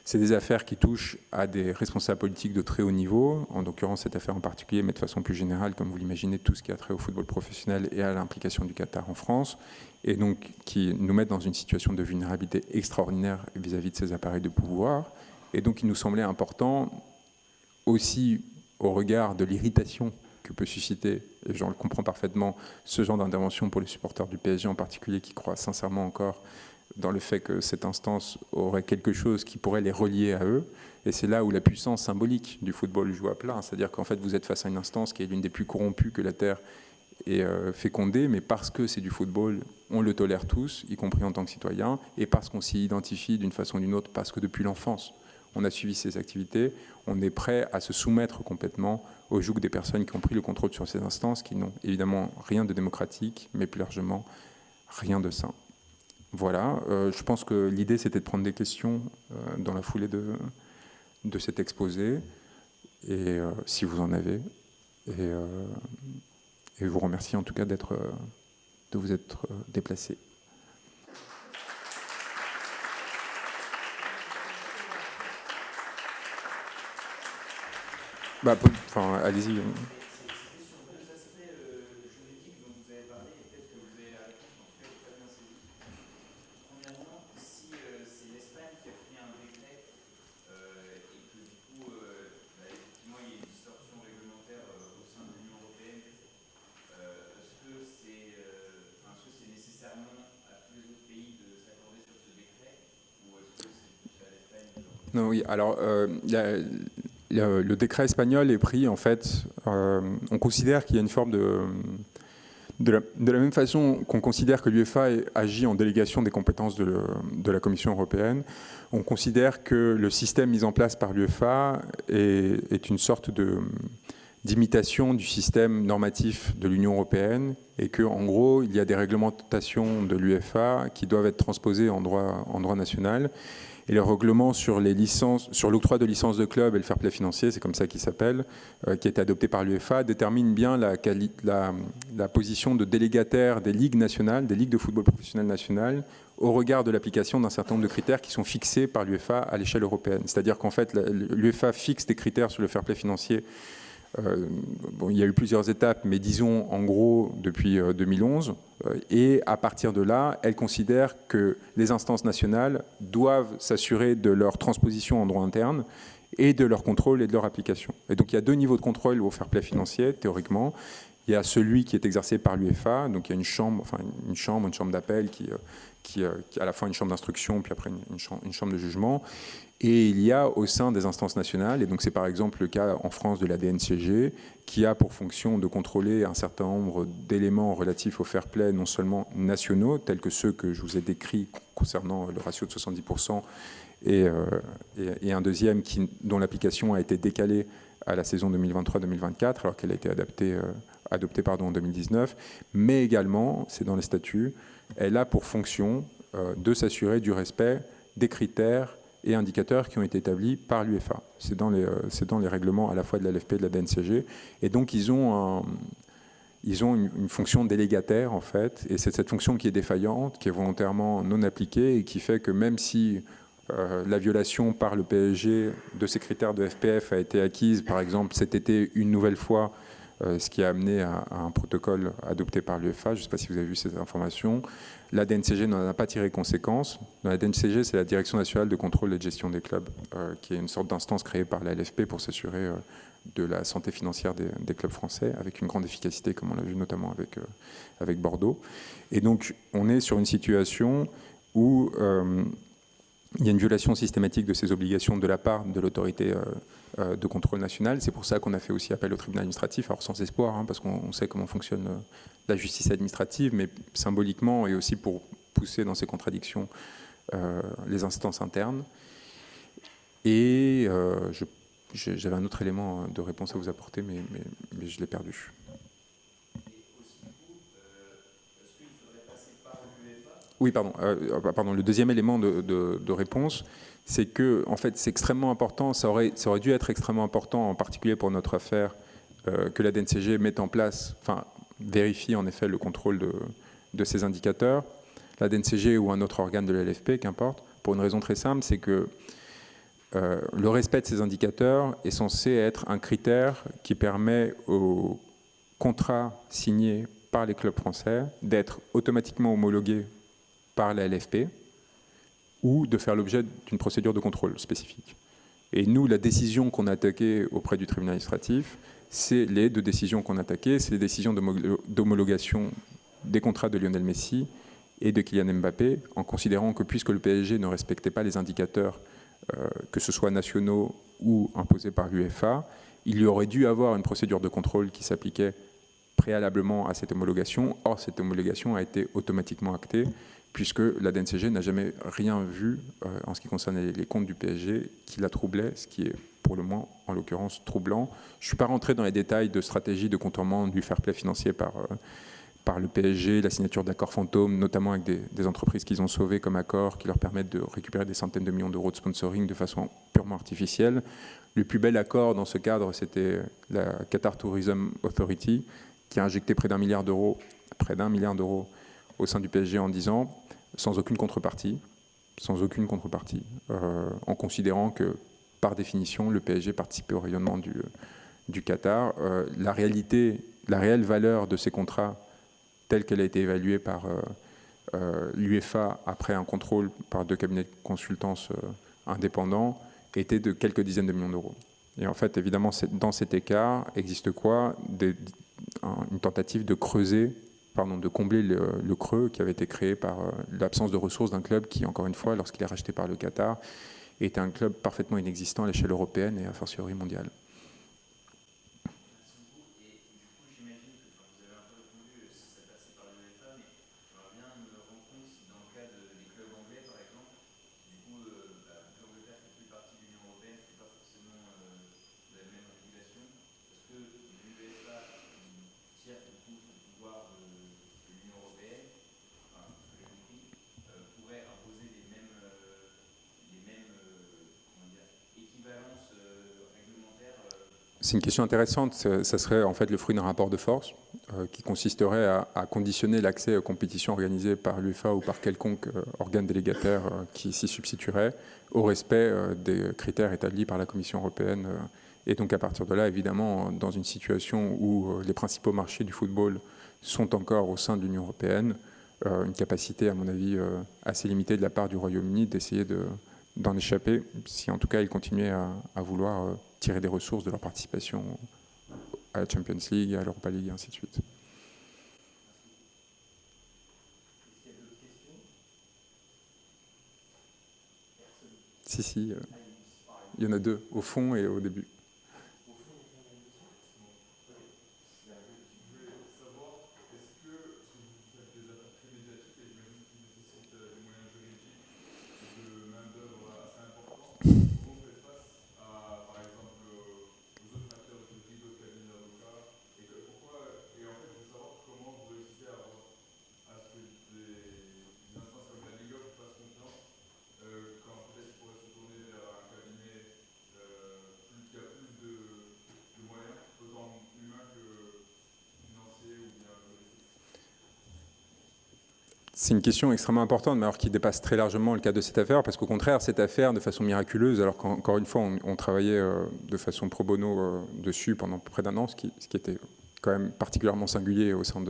C'est des affaires qui touchent à des responsables politiques de très haut niveau, en l'occurrence cette affaire en particulier, mais de façon plus générale, comme vous l'imaginez, tout ce qui a trait au football professionnel et à l'implication du Qatar en France, et donc qui nous mettent dans une situation de vulnérabilité extraordinaire vis-à-vis de ces appareils de pouvoir. Et donc il nous semblait important, aussi au regard de l'irritation que peut susciter, et j'en le comprends parfaitement, ce genre d'intervention pour les supporters du PSG en particulier, qui croient sincèrement encore dans le fait que cette instance aurait quelque chose qui pourrait les relier à eux. Et c'est là où la puissance symbolique du football joue à plein. C'est-à-dire qu'en fait, vous êtes face à une instance qui est l'une des plus corrompues que la Terre ait fécondée, mais parce que c'est du football, on le tolère tous, y compris en tant que citoyen, et parce qu'on s'y identifie d'une façon ou d'une autre, parce que depuis l'enfance, on a suivi ces activités, on est prêt à se soumettre complètement au joug des personnes qui ont pris le contrôle sur ces instances, qui n'ont évidemment rien de démocratique, mais plus largement rien de sain. Voilà, je pense que l'idée c'était de prendre des questions dans la foulée de cet exposé, et si vous en avez, et vous remercie en tout cas de vous être déplacé. Allez-y. Non, oui, alors le décret espagnol est pris, en fait, on considère qu'il y a une forme de la même façon qu'on considère que l'UEFA agit en délégation des compétences de la Commission européenne, on considère que le système mis en place par l'UEFA est une sorte d'imitation du système normatif de l'Union européenne, et qu'en gros, il y a des réglementations de l'UEFA qui doivent être transposées en droit national. Et le règlement sur l'octroi de licences de club et le fair play financier, c'est comme ça qu'il s'appelle, qui a été adopté par l'UEFA, détermine bien la position de délégataire des ligues nationales, des ligues de football professionnel nationales, au regard de l'application d'un certain nombre de critères qui sont fixés par l'UEFA à l'échelle européenne. C'est-à-dire qu'en fait, l'UEFA fixe des critères sur le fair play financier. Il y a eu plusieurs étapes, mais disons en gros depuis 2011. Et à partir de là, elle considère que les instances nationales doivent s'assurer de leur transposition en droit interne et de leur contrôle et de leur application. Et donc il y a 2 niveaux de contrôle au fair play financier, théoriquement. Il y a celui qui est exercé par l'UEFA, donc il y a une chambre d'appel qui à la fois une chambre d'instruction, puis après une chambre de jugement. Et il y a au sein des instances nationales, et donc c'est par exemple le cas en France de la DNCG, qui a pour fonction de contrôler un certain nombre d'éléments relatifs au fair play, non seulement nationaux, tels que ceux que je vous ai décrits concernant le ratio de 70%, et un deuxième dont l'application a été décalée à la saison 2023-2024, alors qu'elle a été adoptée en 2019, mais également, c'est dans les statuts, elle a pour fonction de s'assurer du respect des critères et indicateurs qui ont été établis par l'UEFA. C'est dans les règlements à la fois de la LFP et de la DNCG. Et donc, ils ont une fonction délégataire, en fait, et c'est cette fonction qui est défaillante, qui est volontairement non appliquée, et qui fait que même si la violation par le PSG de ces critères de FPF a été acquise, par exemple, cet été, une nouvelle fois, ce qui a amené à un protocole adopté par l'UEFA. Je ne sais pas si vous avez vu ces informations. La DNCG n'en a pas tiré conséquence. Dans la DNCG, c'est la Direction nationale de contrôle et de gestion des clubs, qui est une sorte d'instance créée par la LFP pour s'assurer de la santé financière des clubs français, avec une grande efficacité, comme on l'a vu notamment avec Bordeaux. Et donc, on est sur une situation où il y a une violation systématique de ces obligations de la part de l'autorité de contrôle national. C'est pour ça qu'on a fait aussi appel au tribunal administratif, alors sans espoir, hein, parce qu'on sait comment fonctionne la justice administrative, mais symboliquement et aussi pour pousser dans ces contradictions les instances internes. Et j'avais un autre élément de réponse à vous apporter, mais je l'ai perdu. Oui, pardon. Le deuxième élément de réponse, c'est que, en fait, c'est extrêmement important. Ça aurait dû être extrêmement important, en particulier pour notre affaire, que la DNCG mette en place, vérifie en effet le contrôle de ces indicateurs. La DNCG ou un autre organe de la LFP, qu'importe, pour une raison très simple, c'est que le respect de ces indicateurs est censé être un critère qui permet aux contrats signés par les clubs français d'être automatiquement homologués par la LFP ou de faire l'objet d'une procédure de contrôle spécifique. Et nous, la décision qu'on a attaquée auprès du tribunal administratif, c'est les deux décisions qu'on a attaquées, c'est les décisions d'homologation des contrats de Lionel Messi et de Kylian Mbappé, en considérant que puisque le PSG ne respectait pas les indicateurs, que ce soit nationaux ou imposés par l'UEFA, il y aurait dû avoir une procédure de contrôle qui s'appliquait préalablement à cette homologation. Or, cette homologation a été automatiquement actée, puisque la DNCG n'a jamais rien vu en ce qui concerne les comptes du PSG qui la troublait, ce qui est pour le moins, en l'occurrence, troublant. Je ne suis pas rentré dans les détails de stratégie de contournement du fair play financier par le PSG, la signature d'accords fantômes, notamment avec des entreprises qu'ils ont sauvées comme Accor, qui leur permettent de récupérer des centaines de millions d'euros de sponsoring de façon purement artificielle. Le plus bel accord dans ce cadre, c'était la Qatar Tourism Authority, qui a injecté près d'un milliard d'euros au sein du PSG en 10 ans, sans aucune contrepartie, en considérant que, par définition, le PSG participait au rayonnement du Qatar. La réelle valeur de ces contrats, telle qu'elle a été évaluée par l'UEFA après un contrôle par 2 cabinets de consultance indépendants, était de quelques dizaines de millions d'euros. Et en fait, évidemment, dans cet écart, existe quoi ? Une tentative de creuser, de combler le creux qui avait été créé par l'absence de ressources d'un club qui, encore une fois, lorsqu'il est racheté par le Qatar, était un club parfaitement inexistant à l'échelle européenne et a fortiori mondiale. C'est une question intéressante. Ça serait en fait le fruit d'un rapport de force qui consisterait à conditionner l'accès aux compétitions organisées par l'UEFA ou par quelconque organe délégataire qui s'y substituerait au respect des critères établis par la Commission européenne. Et donc à partir de là, évidemment, dans une situation où les principaux marchés du football sont encore au sein de l'Union européenne, une capacité, à mon avis, assez limitée de la part du Royaume-Uni d'essayer d'en échapper, si en tout cas ils continuaient à vouloir tirer des ressources de leur participation à la Champions League, à l'Europa League, et ainsi de suite. Si, il y en a 2, au fond et au début. C'est une question extrêmement importante, mais alors qui dépasse très largement le cadre de cette affaire, parce qu'au contraire, cette affaire, de façon miraculeuse, alors qu'encore une fois, on travaillait de façon pro bono dessus pendant près d'un an, ce qui était quand même particulièrement singulier au sein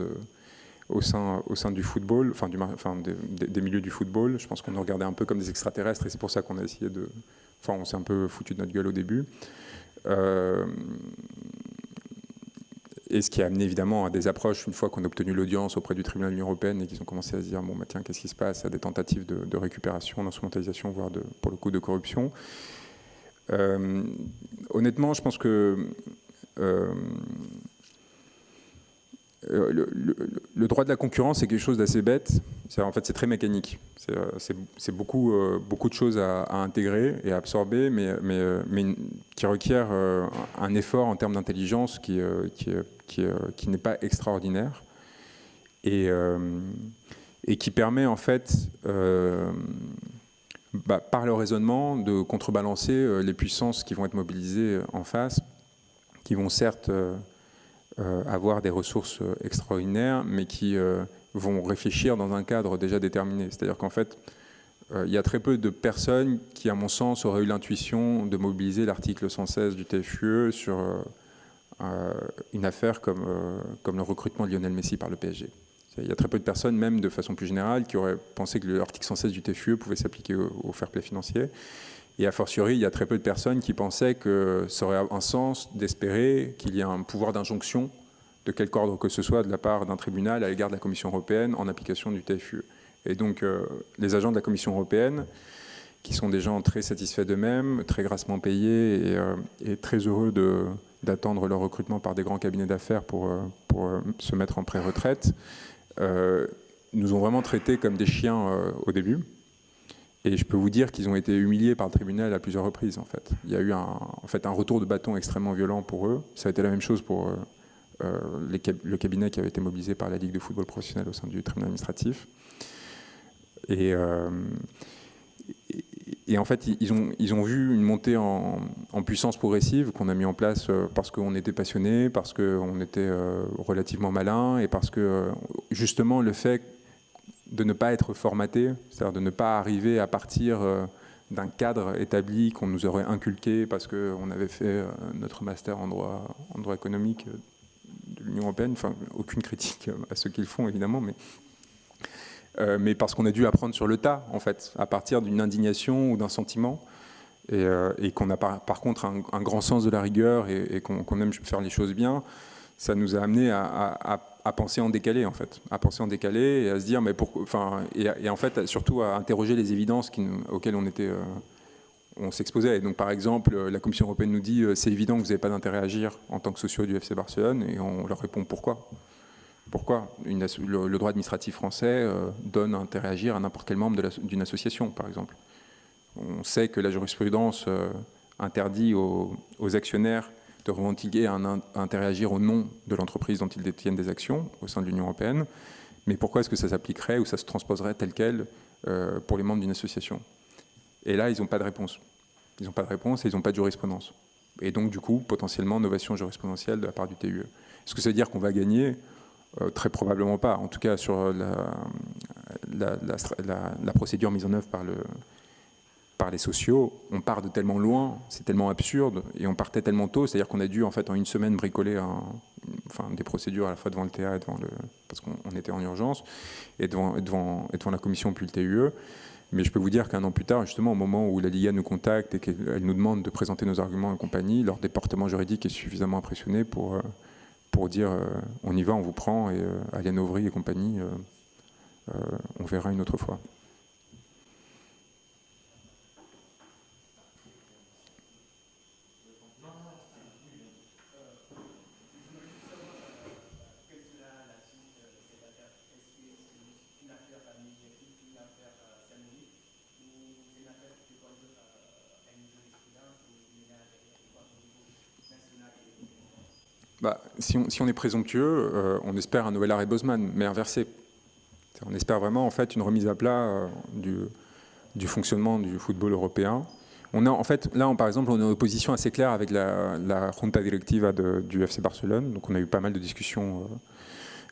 du football, des milieux du football. Je pense qu'on nous regardait un peu comme des extraterrestres, et c'est pour ça qu'on a essayé de... Enfin, on s'est un peu foutu de notre gueule au début. Et ce qui a amené évidemment à des approches, une fois qu'on a obtenu l'audience auprès du tribunal de l'Union européenne et qu'ils ont commencé à se dire, bon, bah, tiens, qu'est-ce qui se passe, à des tentatives de récupération, d'instrumentalisation, voire pour le coup de corruption. Honnêtement, je pense que le droit de la concurrence, c'est quelque chose d'assez bête. En fait, c'est très mécanique. C'est beaucoup de choses à intégrer et à absorber, mais qui requiert un effort en termes d'intelligence qui n'est pas extraordinaire et qui permet en fait, par le raisonnement, de contrebalancer les puissances qui vont être mobilisées en face, qui vont certes avoir des ressources extraordinaires, mais qui vont réfléchir dans un cadre déjà déterminé. C'est-à-dire qu'en fait, il y a très peu de personnes qui, à mon sens, auraient eu l'intuition de mobiliser l'article 116 du TFUE sur une affaire comme le recrutement de Lionel Messi par le PSG. Il y a très peu de personnes, même de façon plus générale, qui auraient pensé que l'article 116 du TFUE pouvait s'appliquer au fair play financier. Et a fortiori, il y a très peu de personnes qui pensaient que ça aurait un sens d'espérer qu'il y ait un pouvoir d'injonction de quelque ordre que ce soit de la part d'un tribunal à l'égard de la Commission européenne en application du TFUE. Et donc, les agents de la Commission européenne, qui sont des gens très satisfaits d'eux-mêmes, très grassement payés et très heureux d'attendre leur recrutement par des grands cabinets d'affaires pour se mettre en pré-retraite, nous ont vraiment traités comme des chiens au début. Et je peux vous dire qu'ils ont été humiliés par le tribunal à plusieurs reprises, en fait. Il y a eu un retour de bâton extrêmement violent pour eux. Ça a été la même chose pour le cabinet qui avait été mobilisé par la Ligue de football professionnel au sein du tribunal administratif. Et en fait, ils ont vu une montée en puissance progressive qu'on a mis en place parce qu'on était passionnés, parce qu'on était relativement malins et parce que, justement, le fait de ne pas être formaté, c'est-à-dire de ne pas arriver à partir d'un cadre établi qu'on nous aurait inculqué parce qu'on avait fait notre master en droit économique de l'Union européenne. Enfin, aucune critique à ceux qui le font, évidemment, mais parce qu'on a dû apprendre sur le tas, en fait, à partir d'une indignation ou d'un sentiment, et qu'on a par contre un grand sens de la rigueur et qu'on aime faire les choses bien. Ça nous a amené à penser en décalé, en fait, à penser en décalé et à se dire, mais pourquoi, enfin, et en fait, surtout à interroger les évidences auxquelles on s'exposait. Et donc, par exemple, la Commission européenne nous dit, c'est évident que vous n'avez pas d'intérêt à agir en tant que sociaux du FC Barcelone, et on leur répond pourquoi. Pourquoi le droit administratif français donne intérêt à agir à n'importe quel membre d'une association, par exemple. On sait que la jurisprudence interdit aux actionnaires de revendiquer un intérêt à agir au nom de l'entreprise dont ils détiennent des actions au sein de l'Union européenne. Mais pourquoi est-ce que ça s'appliquerait ou ça se transposerait tel quel pour les membres d'une association? Et là, ils n'ont pas de réponse. Ils n'ont pas de réponse et ils n'ont pas de jurisprudence. Et donc, du coup, potentiellement, novation jurisprudentielle de la part du TUE. Est-ce que ça veut dire qu'on va gagner? Très probablement pas. En tout cas, sur la procédure mise en œuvre par les sociaux, on part de tellement loin, c'est tellement absurde, et on partait tellement tôt, c'est-à-dire qu'on a dû, en fait, en une semaine, bricoler des procédures à la fois devant le TA et parce qu'on était en urgence, et devant la commission puis le TUE. Mais je peux vous dire qu'un an plus tard, justement, au moment où la Liga nous contacte et qu'elle nous demande de présenter nos arguments et compagnie, leur département juridique est suffisamment impressionné pour dire on y va, on vous prend, et Alain Auvry et compagnie, on verra une autre fois. Si on est présomptueux, on espère un nouvel arrêt Bosman, mais inversé. On espère vraiment en fait une remise à plat du fonctionnement du football européen. On a en fait là, par exemple, on est en opposition assez claire avec la Junta Directiva du FC Barcelone. Donc on a eu pas mal de discussions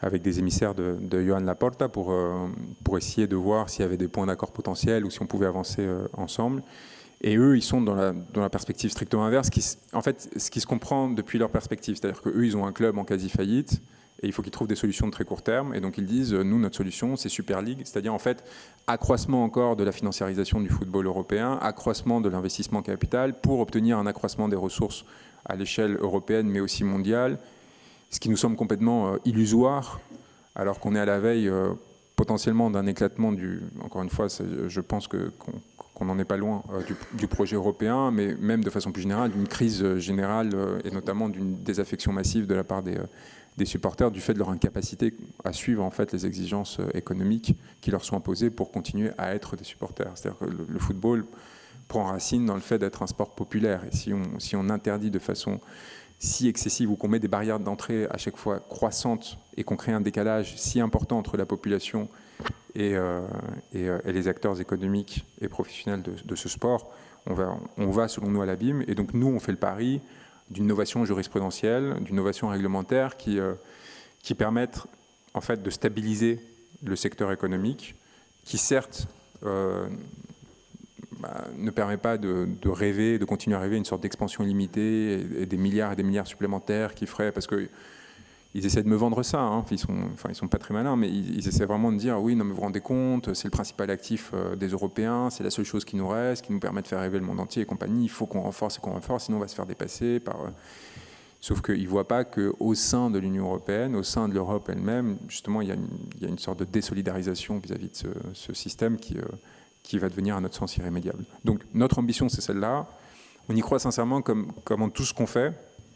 avec des émissaires de Joan Laporta pour essayer de voir s'il y avait des points d'accord potentiels ou si on pouvait avancer ensemble. Et eux, ils sont dans la perspective strictement inverse, en fait, ce qui se comprend depuis leur perspective. C'est-à-dire qu'eux, ils ont un club en quasi-faillite et il faut qu'ils trouvent des solutions de très court terme. Et donc, ils disent, nous, notre solution, c'est Super League, c'est-à-dire, en fait, accroissement encore de la financiarisation du football européen, accroissement de l'investissement capital pour obtenir un accroissement des ressources à l'échelle européenne, mais aussi mondiale, ce qui nous semble complètement illusoire, alors qu'on est à la veille potentiellement d'un éclatement encore une fois, je pense qu'on n'en est pas loin du projet européen, mais même de façon plus générale, d'une crise générale et notamment d'une désaffection massive de la part des supporters du fait de leur incapacité à suivre en fait les exigences économiques qui leur sont imposées pour continuer à être des supporters. C'est-à-dire que le football prend racine dans le fait d'être un sport populaire. Et si on interdit de façon si excessive ou qu'on met des barrières d'entrée à chaque fois croissantes et qu'on crée un décalage si important entre la population et les acteurs économiques et professionnels de ce sport, on va selon nous à l'abîme. Et donc nous, on fait le pari d'une innovation jurisprudentielle, d'une innovation réglementaire qui permettent en fait de stabiliser le secteur économique, qui certes ne permet pas de rêver, de continuer à rêver une sorte d'expansion illimitée et des milliards supplémentaires qui feraient, parce que ils essaient de me vendre ça, hein. Ils sont pas très malins, mais ils essaient vraiment de dire oui, non mais vous vous rendez compte, c'est le principal actif des Européens, c'est la seule chose qui nous reste, qui nous permet de faire rêver le monde entier et compagnie, il faut qu'on renforce, sinon on va se faire dépasser par... Sauf qu'ils ne voient pas qu'au sein de l'Union européenne, au sein de l'Europe elle-même, justement, il y a une sorte de désolidarisation vis-à-vis de ce système qui va devenir à notre sens irrémédiable. Donc notre ambition, c'est celle-là. On y croit sincèrement comme en tout ce qu'on fait.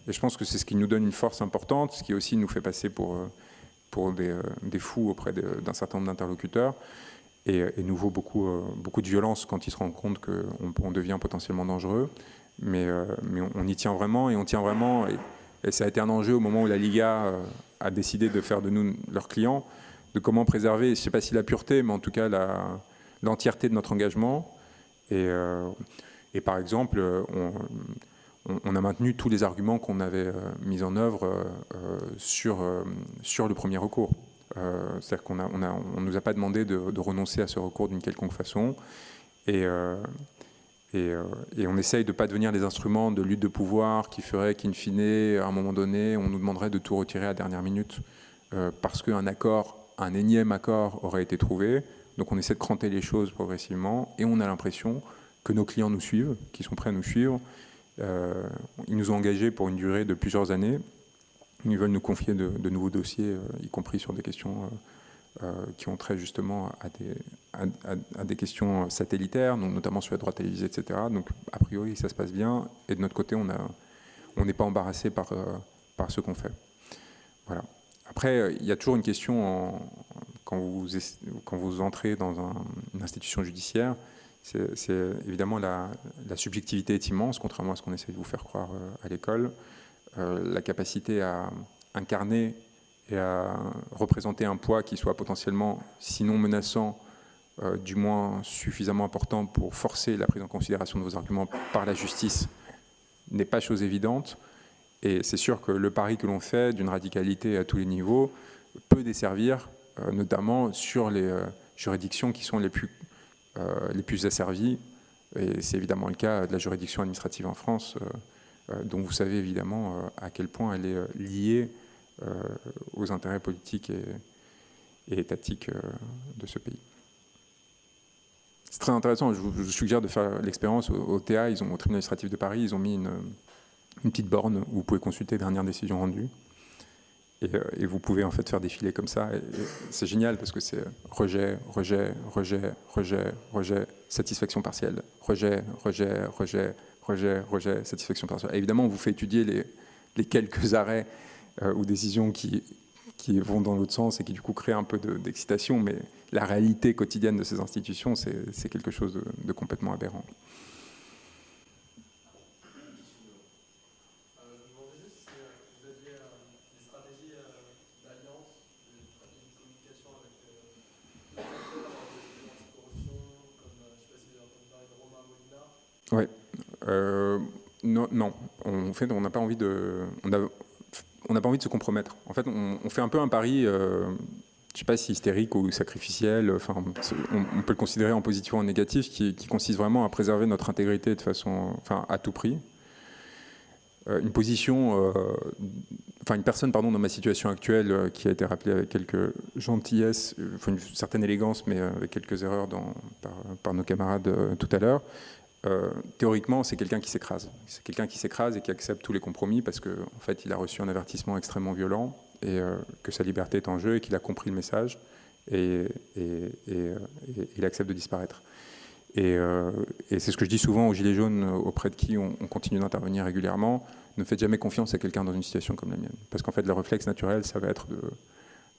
Et je pense que c'est ce qui nous donne une force importante, ce qui aussi nous fait passer pour des fous auprès d'un certain nombre d'interlocuteurs et nous vaut beaucoup de violence quand ils se rendent compte qu'on devient potentiellement dangereux. Mais on y tient vraiment et on tient vraiment. Et ça a été un enjeu au moment où la Liga a décidé de faire de nous leurs clients, de comment préserver, je ne sais pas si la pureté, mais en tout cas l'entièreté de notre engagement. Et par exemple, on a maintenu tous les arguments qu'on avait mis en œuvre sur le premier recours. C'est-à-dire qu'on ne nous a pas demandé de renoncer à ce recours d'une quelconque façon. Et on essaye de ne pas devenir des instruments de lutte de pouvoir qui feraient qu'in fine, à un moment donné, on nous demanderait de tout retirer à la dernière minute parce un énième accord aurait été trouvé. Donc on essaie de cranter les choses progressivement et on a l'impression que nos clients nous suivent, qu'ils sont prêts à nous suivre. Ils nous ont engagés pour une durée de plusieurs années. Ils veulent nous confier de nouveaux dossiers, y compris sur des questions qui ont trait justement à des questions satellitaires, donc notamment sur les droits télévisés, etc. Donc a priori ça se passe bien et de notre côté on n'est pas embarrassé par ce qu'on fait. Voilà. Après il y a toujours une question quand vous entrez dans une institution judiciaire. C'est évidemment la subjectivité est immense, contrairement à ce qu'on essaie de vous faire croire à l'école. La capacité à incarner et à représenter un poids qui soit potentiellement, sinon menaçant, du moins suffisamment important pour forcer la prise en considération de vos arguments par la justice, n'est pas chose évidente. Et c'est sûr que le pari que l'on fait d'une radicalité à tous les niveaux peut desservir, notamment sur les juridictions qui sont les plus asservies. Et c'est évidemment le cas de la juridiction administrative en France, dont vous savez évidemment à quel point elle est liée aux intérêts politiques et étatiques de ce pays. C'est très intéressant, je vous suggère de faire l'expérience au TA, au tribunal administratif de Paris, ils ont mis une petite borne où vous pouvez consulter les dernières décisions rendues. Et vous pouvez en fait faire défiler comme ça. Et c'est génial parce que c'est rejet, rejet, rejet, rejet, rejet, satisfaction partielle, rejet, rejet, rejet, rejet, rejet, satisfaction partielle. Et évidemment, on vous fait étudier les quelques arrêts ou décisions qui vont dans l'autre sens et qui du coup créent un peu d'excitation. Mais la réalité quotidienne de ces institutions, c'est quelque chose de complètement aberrant. Oui. Non, on n'a pas envie de... n'a pas envie de se compromettre. En fait, on fait un peu un pari, je ne sais pas si hystérique ou sacrificiel, enfin, on peut le considérer en positif ou en négatif, qui consiste vraiment à préserver notre intégrité de façon, enfin, à tout prix. Une personne dans ma situation actuelle qui a été rappelée avec quelques gentillesses, une certaine élégance, mais avec quelques erreurs par nos camarades tout à l'heure. Théoriquement, c'est quelqu'un qui s'écrase. C'est quelqu'un qui s'écrase et qui accepte tous les compromis parce qu'en fait, il a reçu un avertissement extrêmement violent et que sa liberté est en jeu et qu'il a compris le message et il accepte de disparaître. Et c'est ce que je dis souvent aux Gilets jaunes auprès de qui on continue d'intervenir régulièrement. Ne faites jamais confiance à quelqu'un dans une situation comme la mienne. Parce qu'en fait, le réflexe naturel, ça va être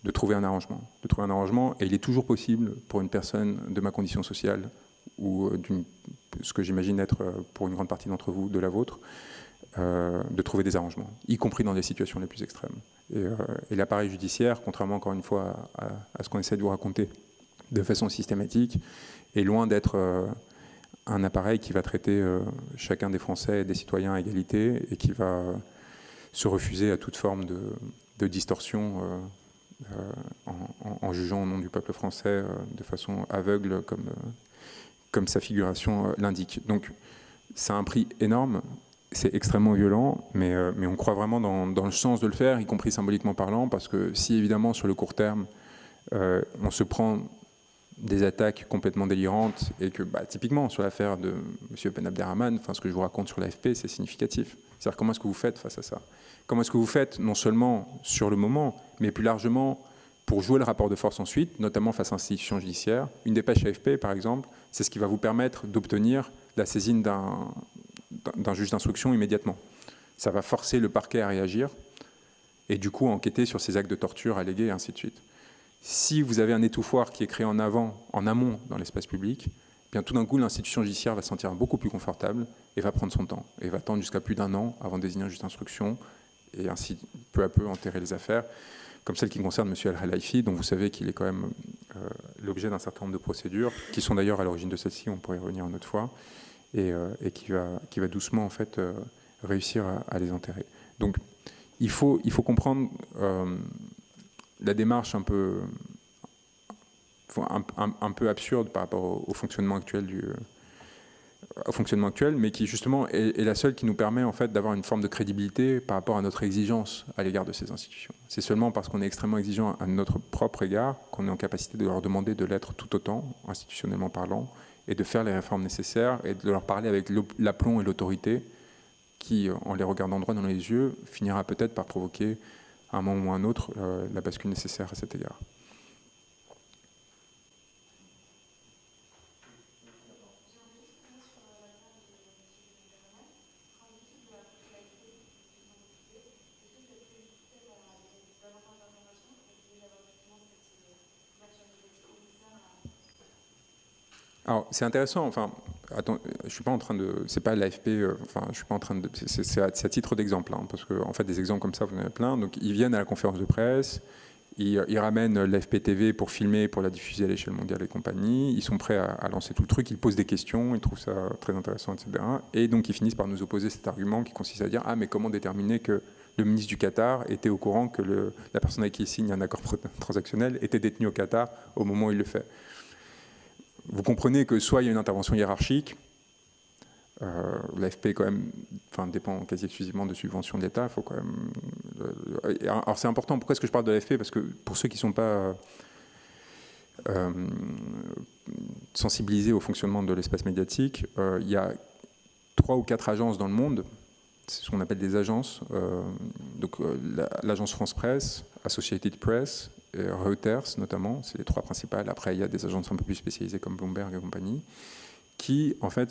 de trouver un arrangement. De trouver un arrangement, et il est toujours possible pour une personne de ma condition sociale ou ce que j'imagine être pour une grande partie d'entre vous, de la vôtre, de trouver des arrangements, y compris dans des situations les plus extrêmes. Et l'appareil judiciaire, contrairement encore une fois à ce qu'on essaie de vous raconter de façon systématique, est loin d'être un appareil qui va traiter chacun des Français et des citoyens à égalité et qui va se refuser à toute forme de distorsion en jugeant au nom du peuple français de façon aveugle comme sa figuration l'indique. Donc c'est un prix énorme, c'est extrêmement violent, mais on croit vraiment dans le sens de le faire, y compris symboliquement parlant, parce que si évidemment sur le court terme, on se prend des attaques complètement délirantes et que typiquement sur l'affaire de M. Ben Abderrahmane, ce que je vous raconte sur l'AFP, c'est significatif. C'est-à-dire comment est-ce que vous faites face à ça? Comment est-ce que vous faites non seulement sur le moment, mais plus largement pour jouer le rapport de force ensuite, notamment face à l'institution judiciaire. Une dépêche AFP, par exemple, c'est ce qui va vous permettre d'obtenir la saisine d'un juge d'instruction immédiatement. Ça va forcer le parquet à réagir et du coup enquêter sur ces actes de torture allégués et ainsi de suite. Si vous avez un étouffoir qui est créé en amont dans l'espace public, bien tout d'un coup l'institution judiciaire va se sentir beaucoup plus confortable et va prendre son temps et va attendre jusqu'à plus d'1 an avant de désigner un juge d'instruction et ainsi peu à peu enterrer les affaires, comme celle qui concerne M. El-Khalifi, dont vous savez qu'il est quand même l'objet d'un certain nombre de procédures, qui sont d'ailleurs à l'origine de celle-ci, on pourrait y revenir une autre fois, et qui va doucement en fait réussir à les enterrer. Donc il faut comprendre la démarche un peu absurde par rapport au fonctionnement actuel mais qui justement est la seule qui nous permet en fait d'avoir une forme de crédibilité par rapport à notre exigence à l'égard de ces institutions. C'est seulement parce qu'on est extrêmement exigeant à notre propre égard qu'on est en capacité de leur demander de l'être tout autant, institutionnellement parlant, et de faire les réformes nécessaires et de leur parler avec l'aplomb et l'autorité qui, en les regardant droit dans les yeux, finira peut-être par provoquer à un moment ou à un autre la bascule nécessaire à cet égard. Alors, c'est intéressant, attends, je suis pas en train de, c'est pas l'AFP, je suis pas en train de, c'est à titre d'exemple, parce que en fait des exemples comme ça vous en avez plein. Donc ils viennent à la conférence de presse, ils ramènent l'AFP TV pour filmer, pour la diffuser à l'échelle mondiale et compagnie. Ils sont prêts à lancer tout le truc, ils posent des questions, ils trouvent ça très intéressant, etc. Et donc ils finissent par nous opposer cet argument qui consiste à dire mais comment déterminer que le ministre du Qatar était au courant que la personne avec qui il signe un accord transactionnel était détenue au Qatar au moment où il le fait. Vous comprenez que soit il y a une intervention hiérarchique, l'AFP quand même, dépend quasi exclusivement de subventions de l'État. Faut quand même. Alors c'est important. Pourquoi est-ce que je parle de l'AFP? Parce que pour ceux qui ne sont pas sensibilisés au fonctionnement de l'espace médiatique, il y a 3 ou 4 agences dans le monde. C'est ce qu'on appelle des agences. Donc l'agence France Presse, Associated Press, et Reuters notamment, c'est les 3 principales. Après, il y a des agences un peu plus spécialisées comme Bloomberg et compagnie, qui en fait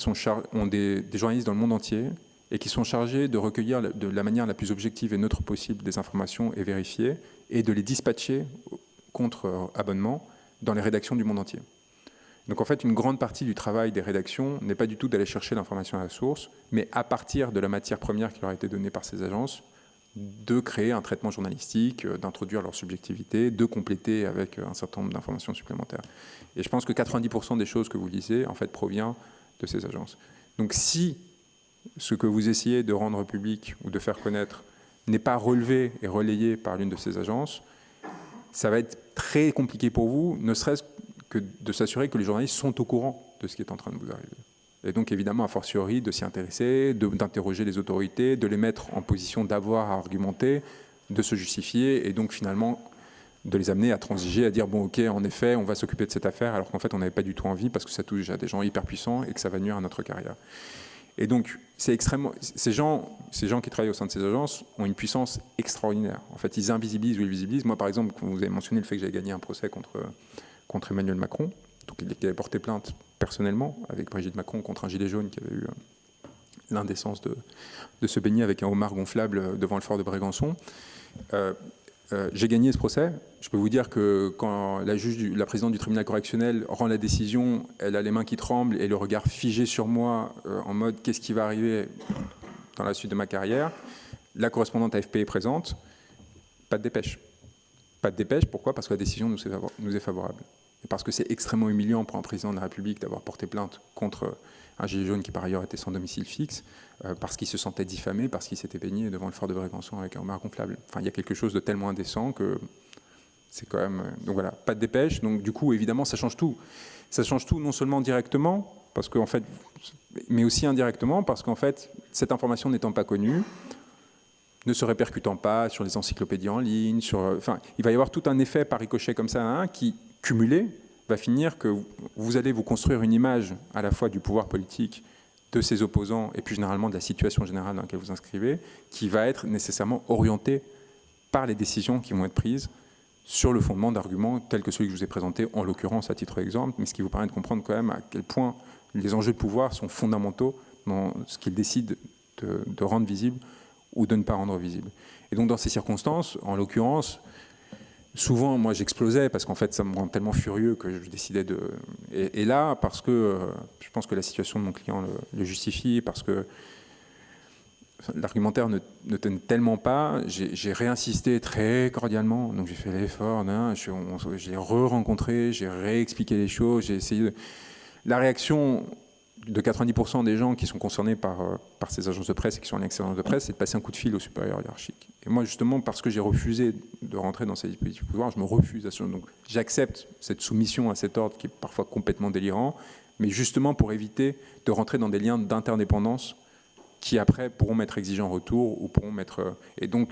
ont des journalistes dans le monde entier et qui sont chargés de recueillir de la manière la plus objective et neutre possible des informations et vérifier et de les dispatcher contre abonnement dans les rédactions du monde entier. Donc en fait, une grande partie du travail des rédactions n'est pas du tout d'aller chercher l'information à la source, mais à partir de la matière première qui leur a été donnée par ces agences, de créer un traitement journalistique, d'introduire leur subjectivité, de compléter avec un certain nombre d'informations supplémentaires. Et je pense que 90% des choses que vous lisez, en fait, provient de ces agences. Donc si ce que vous essayez de rendre public ou de faire connaître n'est pas relevé et relayé par l'une de ces agences, ça va être très compliqué pour vous, ne serait-ce que de s'assurer que les journalistes sont au courant de ce qui est en train de vous arriver. Et donc, évidemment, a fortiori, de s'y intéresser, d'interroger les autorités, de les mettre en position d'avoir à argumenter, de se justifier, et donc, finalement, de les amener à transiger, à dire, bon, ok, en effet, on va s'occuper de cette affaire, alors qu'en fait, on n'avait pas du tout envie, parce que ça touche à des gens hyper puissants et que ça va nuire à notre carrière. Et donc, c'est extrêmement... Ces gens qui travaillent au sein de ces agences ont une puissance extraordinaire. En fait, ils invisibilisent ou ils visibilisent. Moi, par exemple, vous avez mentionné le fait que j'avais gagné un procès contre Emmanuel Macron, donc il avait porté plainte personnellement avec Brigitte Macron contre un gilet jaune qui avait eu l'indécence de se baigner avec un homard gonflable devant le fort de Brégançon. J'ai gagné ce procès. Je peux vous dire que quand la présidente du tribunal correctionnel rend la décision, elle a les mains qui tremblent et le regard figé sur moi en mode « qu'est-ce qui va arriver dans la suite de ma carrière ?» La correspondante AFP est présente. Pas de dépêche. Pas de dépêche, pourquoi ? Parce que la décision nous est favorable. Et parce que c'est extrêmement humiliant pour un président de la République d'avoir porté plainte contre un gilet jaune qui par ailleurs était sans domicile fixe, parce qu'il se sentait diffamé, parce qu'il s'était baigné devant le fort de Brégançon avec un homard gonflable. Enfin, il y a quelque chose de tellement indécent que c'est quand même... Donc voilà, pas de dépêche. Donc du coup, évidemment, ça change tout. Ça change tout non seulement directement, parce qu'en fait, mais aussi indirectement, parce qu'en fait, cette information n'étant pas connue, ne se répercutant pas sur les encyclopédies en ligne, enfin, il va y avoir tout un effet par ricochet comme ça, hein, qui, cumulé, va finir que vous allez vous construire une image à la fois du pouvoir politique, de ses opposants, et puis généralement de la situation générale dans laquelle vous inscrivez, qui va être nécessairement orientée par les décisions qui vont être prises sur le fondement d'arguments tels que celui que je vous ai présenté, en l'occurrence à titre d'exemple, mais ce qui vous permet de comprendre quand même à quel point les enjeux de pouvoir sont fondamentaux dans ce qu'ils décident de rendre visible ou de ne pas rendre visible. Et donc dans ces circonstances, en l'occurrence, souvent moi j'explosais parce qu'en fait ça me rend tellement furieux que je décidais de... Et là, parce que je pense que la situation de mon client le justifie, parce que l'argumentaire ne tenait tellement pas, j'ai réinsisté très cordialement, donc j'ai fait l'effort, j'ai re-rencontré, j'ai réexpliqué les choses, j'ai essayé de... La réaction de 90% des gens qui sont concernés par ces agences de presse et qui sont à l'extérieur de presse, c'est de passer un coup de fil au supérieur hiérarchique. Et moi, justement, parce que j'ai refusé de rentrer dans ces dispositifs de pouvoir, je me refuse à ce... Donc, j'accepte cette soumission à cet ordre qui est parfois complètement délirant, mais justement pour éviter de rentrer dans des liens d'interdépendance qui, après, pourront m'être exigeants en retour ou pourront m'être... Et donc,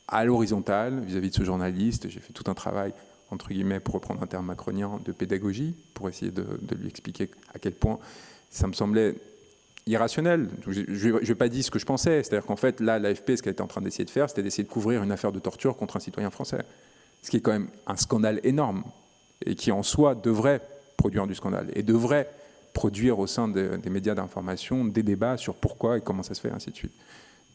à l'horizontale, vis-à-vis de ce journaliste, j'ai fait tout un travail, entre guillemets, pour reprendre un terme macronien, de pédagogie, pour essayer de lui expliquer à quel point ça me semblait irrationnel. Je ne vais pas dire ce que je pensais. C'est-à-dire qu'en fait, là, l'AFP, ce qu'elle était en train d'essayer de faire, c'était d'essayer de couvrir une affaire de torture contre un citoyen français. Ce qui est quand même un scandale énorme et qui, en soi, devrait produire du scandale et devrait produire au sein des médias d'information des débats sur pourquoi et comment ça se fait, ainsi de suite.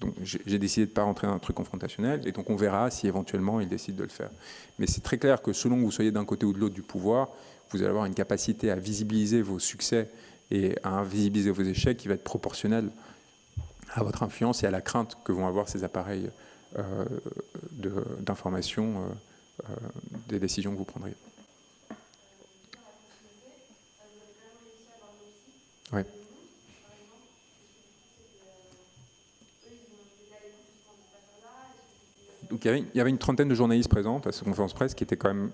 Donc j'ai décidé de ne pas rentrer dans un truc confrontationnel et donc on verra si éventuellement il décide de le faire. Mais c'est très clair que selon que vous soyez d'un côté ou de l'autre du pouvoir, vous allez avoir une capacité à visibiliser vos succès et à invisibiliser vos échecs qui va être proportionnel à votre influence et à la crainte que vont avoir ces appareils d'information des décisions que vous prendrez. Oui. Donc, il y avait une trentaine de journalistes présents à cette conférence presse qui était quand même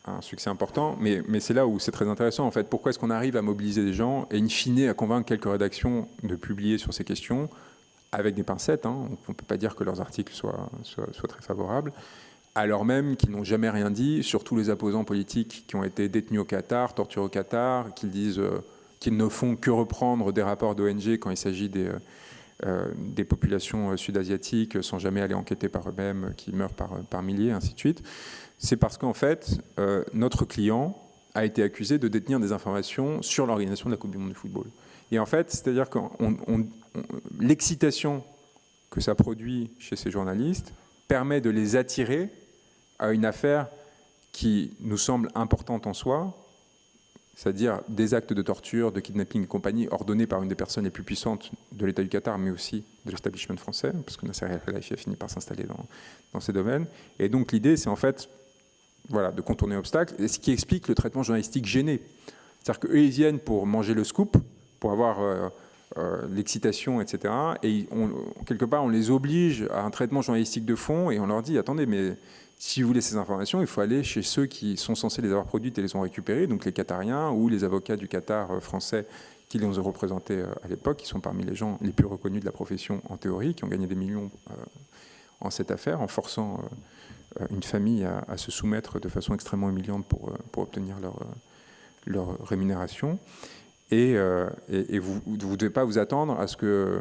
un succès important, mais c'est là où c'est très intéressant en fait. Pourquoi est-ce qu'on arrive à mobiliser des gens et in fine à convaincre quelques rédactions de publier sur ces questions avec des pincettes, hein, on ne peut pas dire que leurs articles soient très favorables, alors même qu'ils n'ont jamais rien dit sur tous les opposants politiques qui ont été détenus au Qatar, torturés au Qatar, qu'ils disent qu'ils ne font que reprendre des rapports d'ONG quand il s'agit des populations sud-asiatiques sans jamais aller enquêter par eux-mêmes, qui meurent par milliers, ainsi de suite. C'est parce qu'en fait, notre client a été accusé de détenir des informations sur l'organisation de la Coupe du Monde de football. Et en fait, c'est-à-dire que l'excitation que ça produit chez ces journalistes permet de les attirer à une affaire qui nous semble importante en soi, c'est-à-dire des actes de torture, de kidnapping et compagnie ordonnés par une des personnes les plus puissantes de l'État du Qatar, mais aussi de l'establishment français, parce que Nasser El-Khelaifi a fini par s'installer dans ces domaines. Et donc l'idée, c'est en fait de contourner l'obstacle, et ce qui explique le traitement journalistique gêné. C'est-à-dire qu'eux, ils viennent pour manger le scoop, pour avoir l'excitation, etc. Et quelque part, on les oblige à un traitement journalistique de fond et on leur dit, attendez, mais si vous voulez ces informations, il faut aller chez ceux qui sont censés les avoir produites et les ont récupérées, donc les Qatariens ou les avocats du Qatar français qui les ont représentés à l'époque, qui sont parmi les gens les plus reconnus de la profession en théorie, qui ont gagné des millions en cette affaire, en forçant une famille à se soumettre de façon extrêmement humiliante pour obtenir leur rémunération. Et vous ne devez pas vous attendre à ce que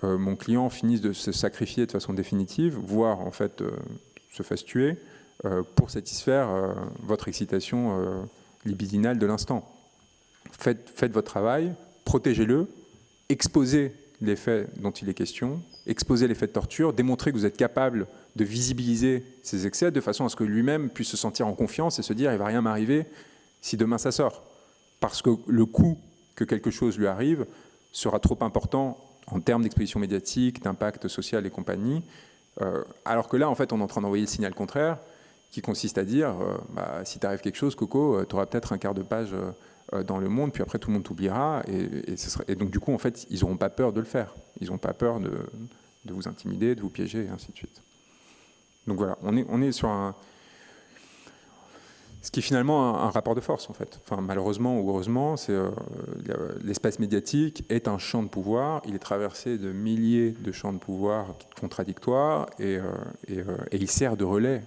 mon client finisse de se sacrifier de façon définitive, voire en fait se fasse tuer pour satisfaire votre excitation libidinale de l'instant. Faites votre travail, protégez-le, exposez les faits dont il est question, exposez les faits de torture, démontrez que vous êtes capable de visibiliser ces excès de façon à ce que lui-même puisse se sentir en confiance et se dire « il ne va rien m'arriver si demain ça sort ». Parce que le coût que quelque chose lui arrive sera trop important en termes d'exposition médiatique, d'impact social et compagnie, alors que là, en fait, on est en train d'envoyer le signal contraire, qui consiste à dire si t'arrive quelque chose, Coco, tu auras peut-être un quart de page dans Le Monde, puis après tout le monde t'oubliera, et donc du coup, en fait, ils n'auront pas peur de le faire. Ils n'ont pas peur de vous intimider, de vous piéger, et ainsi de suite. Donc voilà, on est sur ce qui est finalement un rapport de force, en fait. Enfin, malheureusement ou heureusement, l'espace médiatique est un champ de pouvoir. Il est traversé de milliers de champs de pouvoir contradictoires et il sert de relais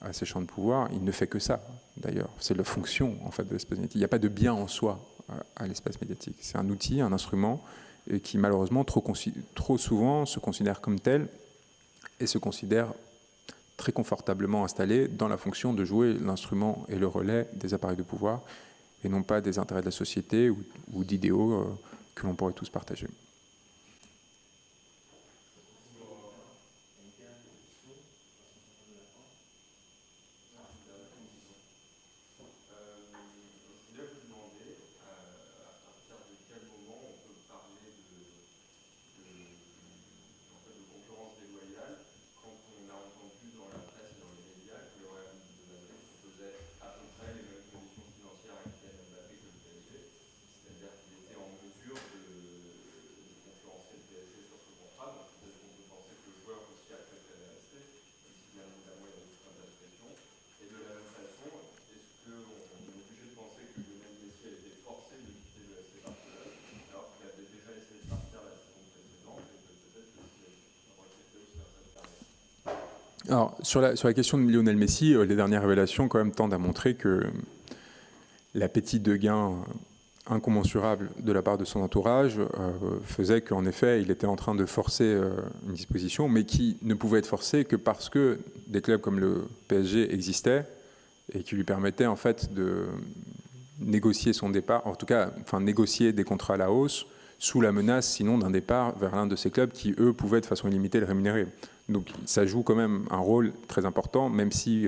à ces champs de pouvoir. Il ne fait que ça, d'ailleurs. C'est la fonction, en fait, de l'espace médiatique. Il n'y a pas de bien en soi à l'espace médiatique. C'est un outil, un instrument qui, malheureusement, trop souvent se considère comme tel et se considère très confortablement installé dans la fonction de jouer l'instrument et le relais des appareils de pouvoir et non pas des intérêts de la société ou d'idéaux que l'on pourrait tous partager. Alors, sur la question de Lionel Messi, les dernières révélations quand même tendent à montrer que l'appétit de gain incommensurable de la part de son entourage faisait qu'en effet, il était en train de forcer une disposition, mais qui ne pouvait être forcée que parce que des clubs comme le PSG existaient et qui lui permettaient en fait de négocier son départ, en tout cas, négocier des contrats à la hausse sous la menace, sinon, d'un départ vers l'un de ces clubs qui, eux, pouvaient de façon illimitée le rémunérer. Donc ça joue quand même un rôle très important, même si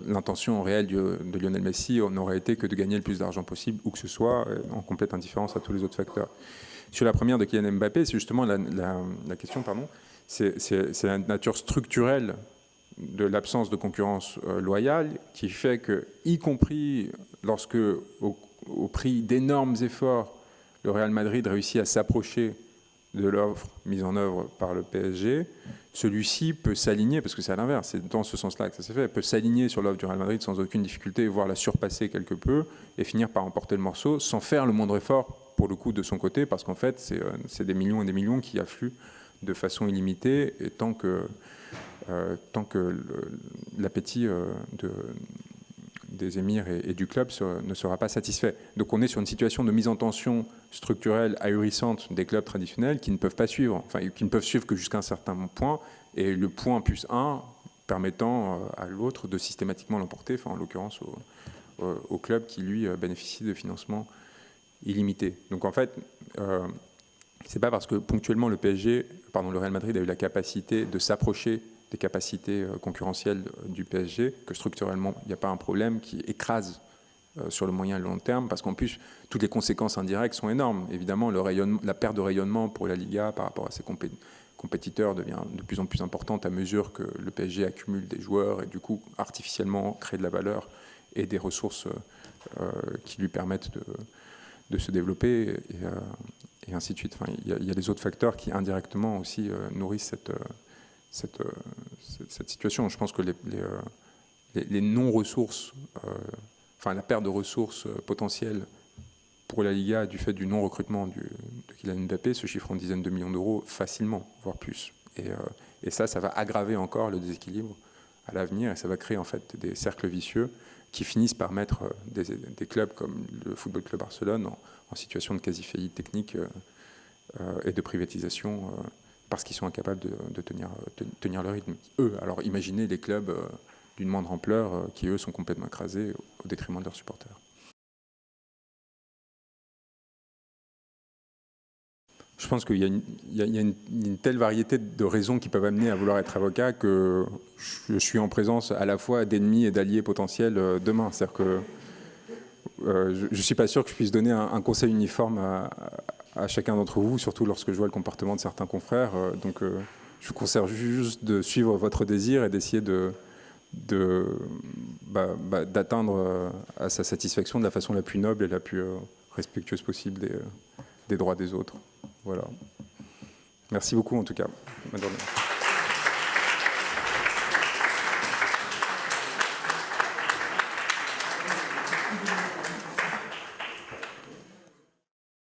l'intention réelle de Lionel Messi n'aurait été que de gagner le plus d'argent possible, où que ce soit, en complète indifférence à tous les autres facteurs. Sur la première de Kylian Mbappé, c'est justement la question, c'est la nature structurelle de l'absence de concurrence loyale qui fait que, y compris lorsque, au prix d'énormes efforts, le Real Madrid réussit à s'approcher de l'offre mise en œuvre par le PSG, celui-ci peut s'aligner, parce que c'est à l'inverse, c'est dans ce sens-là que ça s'est fait, peut s'aligner sur l'offre du Real Madrid sans aucune difficulté, voire la surpasser quelque peu, et finir par emporter le morceau, sans faire le moindre effort, pour le coup, de son côté, parce qu'en fait, c'est des millions et des millions qui affluent de façon illimitée, et tant que l'appétit des émirs et du club ne sera pas satisfait. Donc on est sur une situation de mise en tension structurelle ahurissante des clubs traditionnels qui ne peuvent pas suivre, qui ne peuvent suivre que jusqu'à un certain point, et le point plus 1 permettant à l'autre de systématiquement l'emporter, en l'occurrence au club qui, lui, bénéficie de financement illimité. Donc en fait, c'est pas parce que ponctuellement le Real Madrid a eu la capacité de s'approcher des capacités concurrentielles du PSG, que structurellement, il n'y a pas un problème qui écrase sur le moyen et le long terme, parce qu'en plus, toutes les conséquences indirectes sont énormes. Évidemment, la perte de rayonnement pour la Liga par rapport à ses compétiteurs devient de plus en plus importante à mesure que le PSG accumule des joueurs et du coup, artificiellement, crée de la valeur et des ressources qui lui permettent se développer et ainsi de suite. Enfin, il y a les autres facteurs qui indirectement aussi nourrissent cette situation. Je pense que les non-ressources, enfin la perte de ressources potentielles pour la Liga du fait du non-recrutement de Kylian Mbappé se chiffre en dizaines de millions d'euros facilement, voire plus. Et ça va aggraver encore le déséquilibre à l'avenir et ça va créer en fait des cercles vicieux qui finissent par mettre des clubs comme le Football Club Barcelone en situation de quasi-faillite technique et de privatisation parce qu'ils sont incapables de tenir le rythme. Eux, alors imaginez les clubs d'une moindre ampleur qui, eux, sont complètement écrasés au détriment de leurs supporters. Je pense qu'il y a une telle variété de raisons qui peuvent amener à vouloir être avocat que je suis en présence à la fois d'ennemis et d'alliés potentiels demain. C'est-à-dire que je ne suis pas sûr que je puisse donner un conseil uniforme à chacun d'entre vous, surtout lorsque je vois le comportement de certains confrères. Donc je vous conseille juste de suivre votre désir et d'essayer d'atteindre à sa satisfaction de la façon la plus noble et la plus respectueuse possible des droits des autres. Voilà. Merci beaucoup en tout cas. Bonne journée.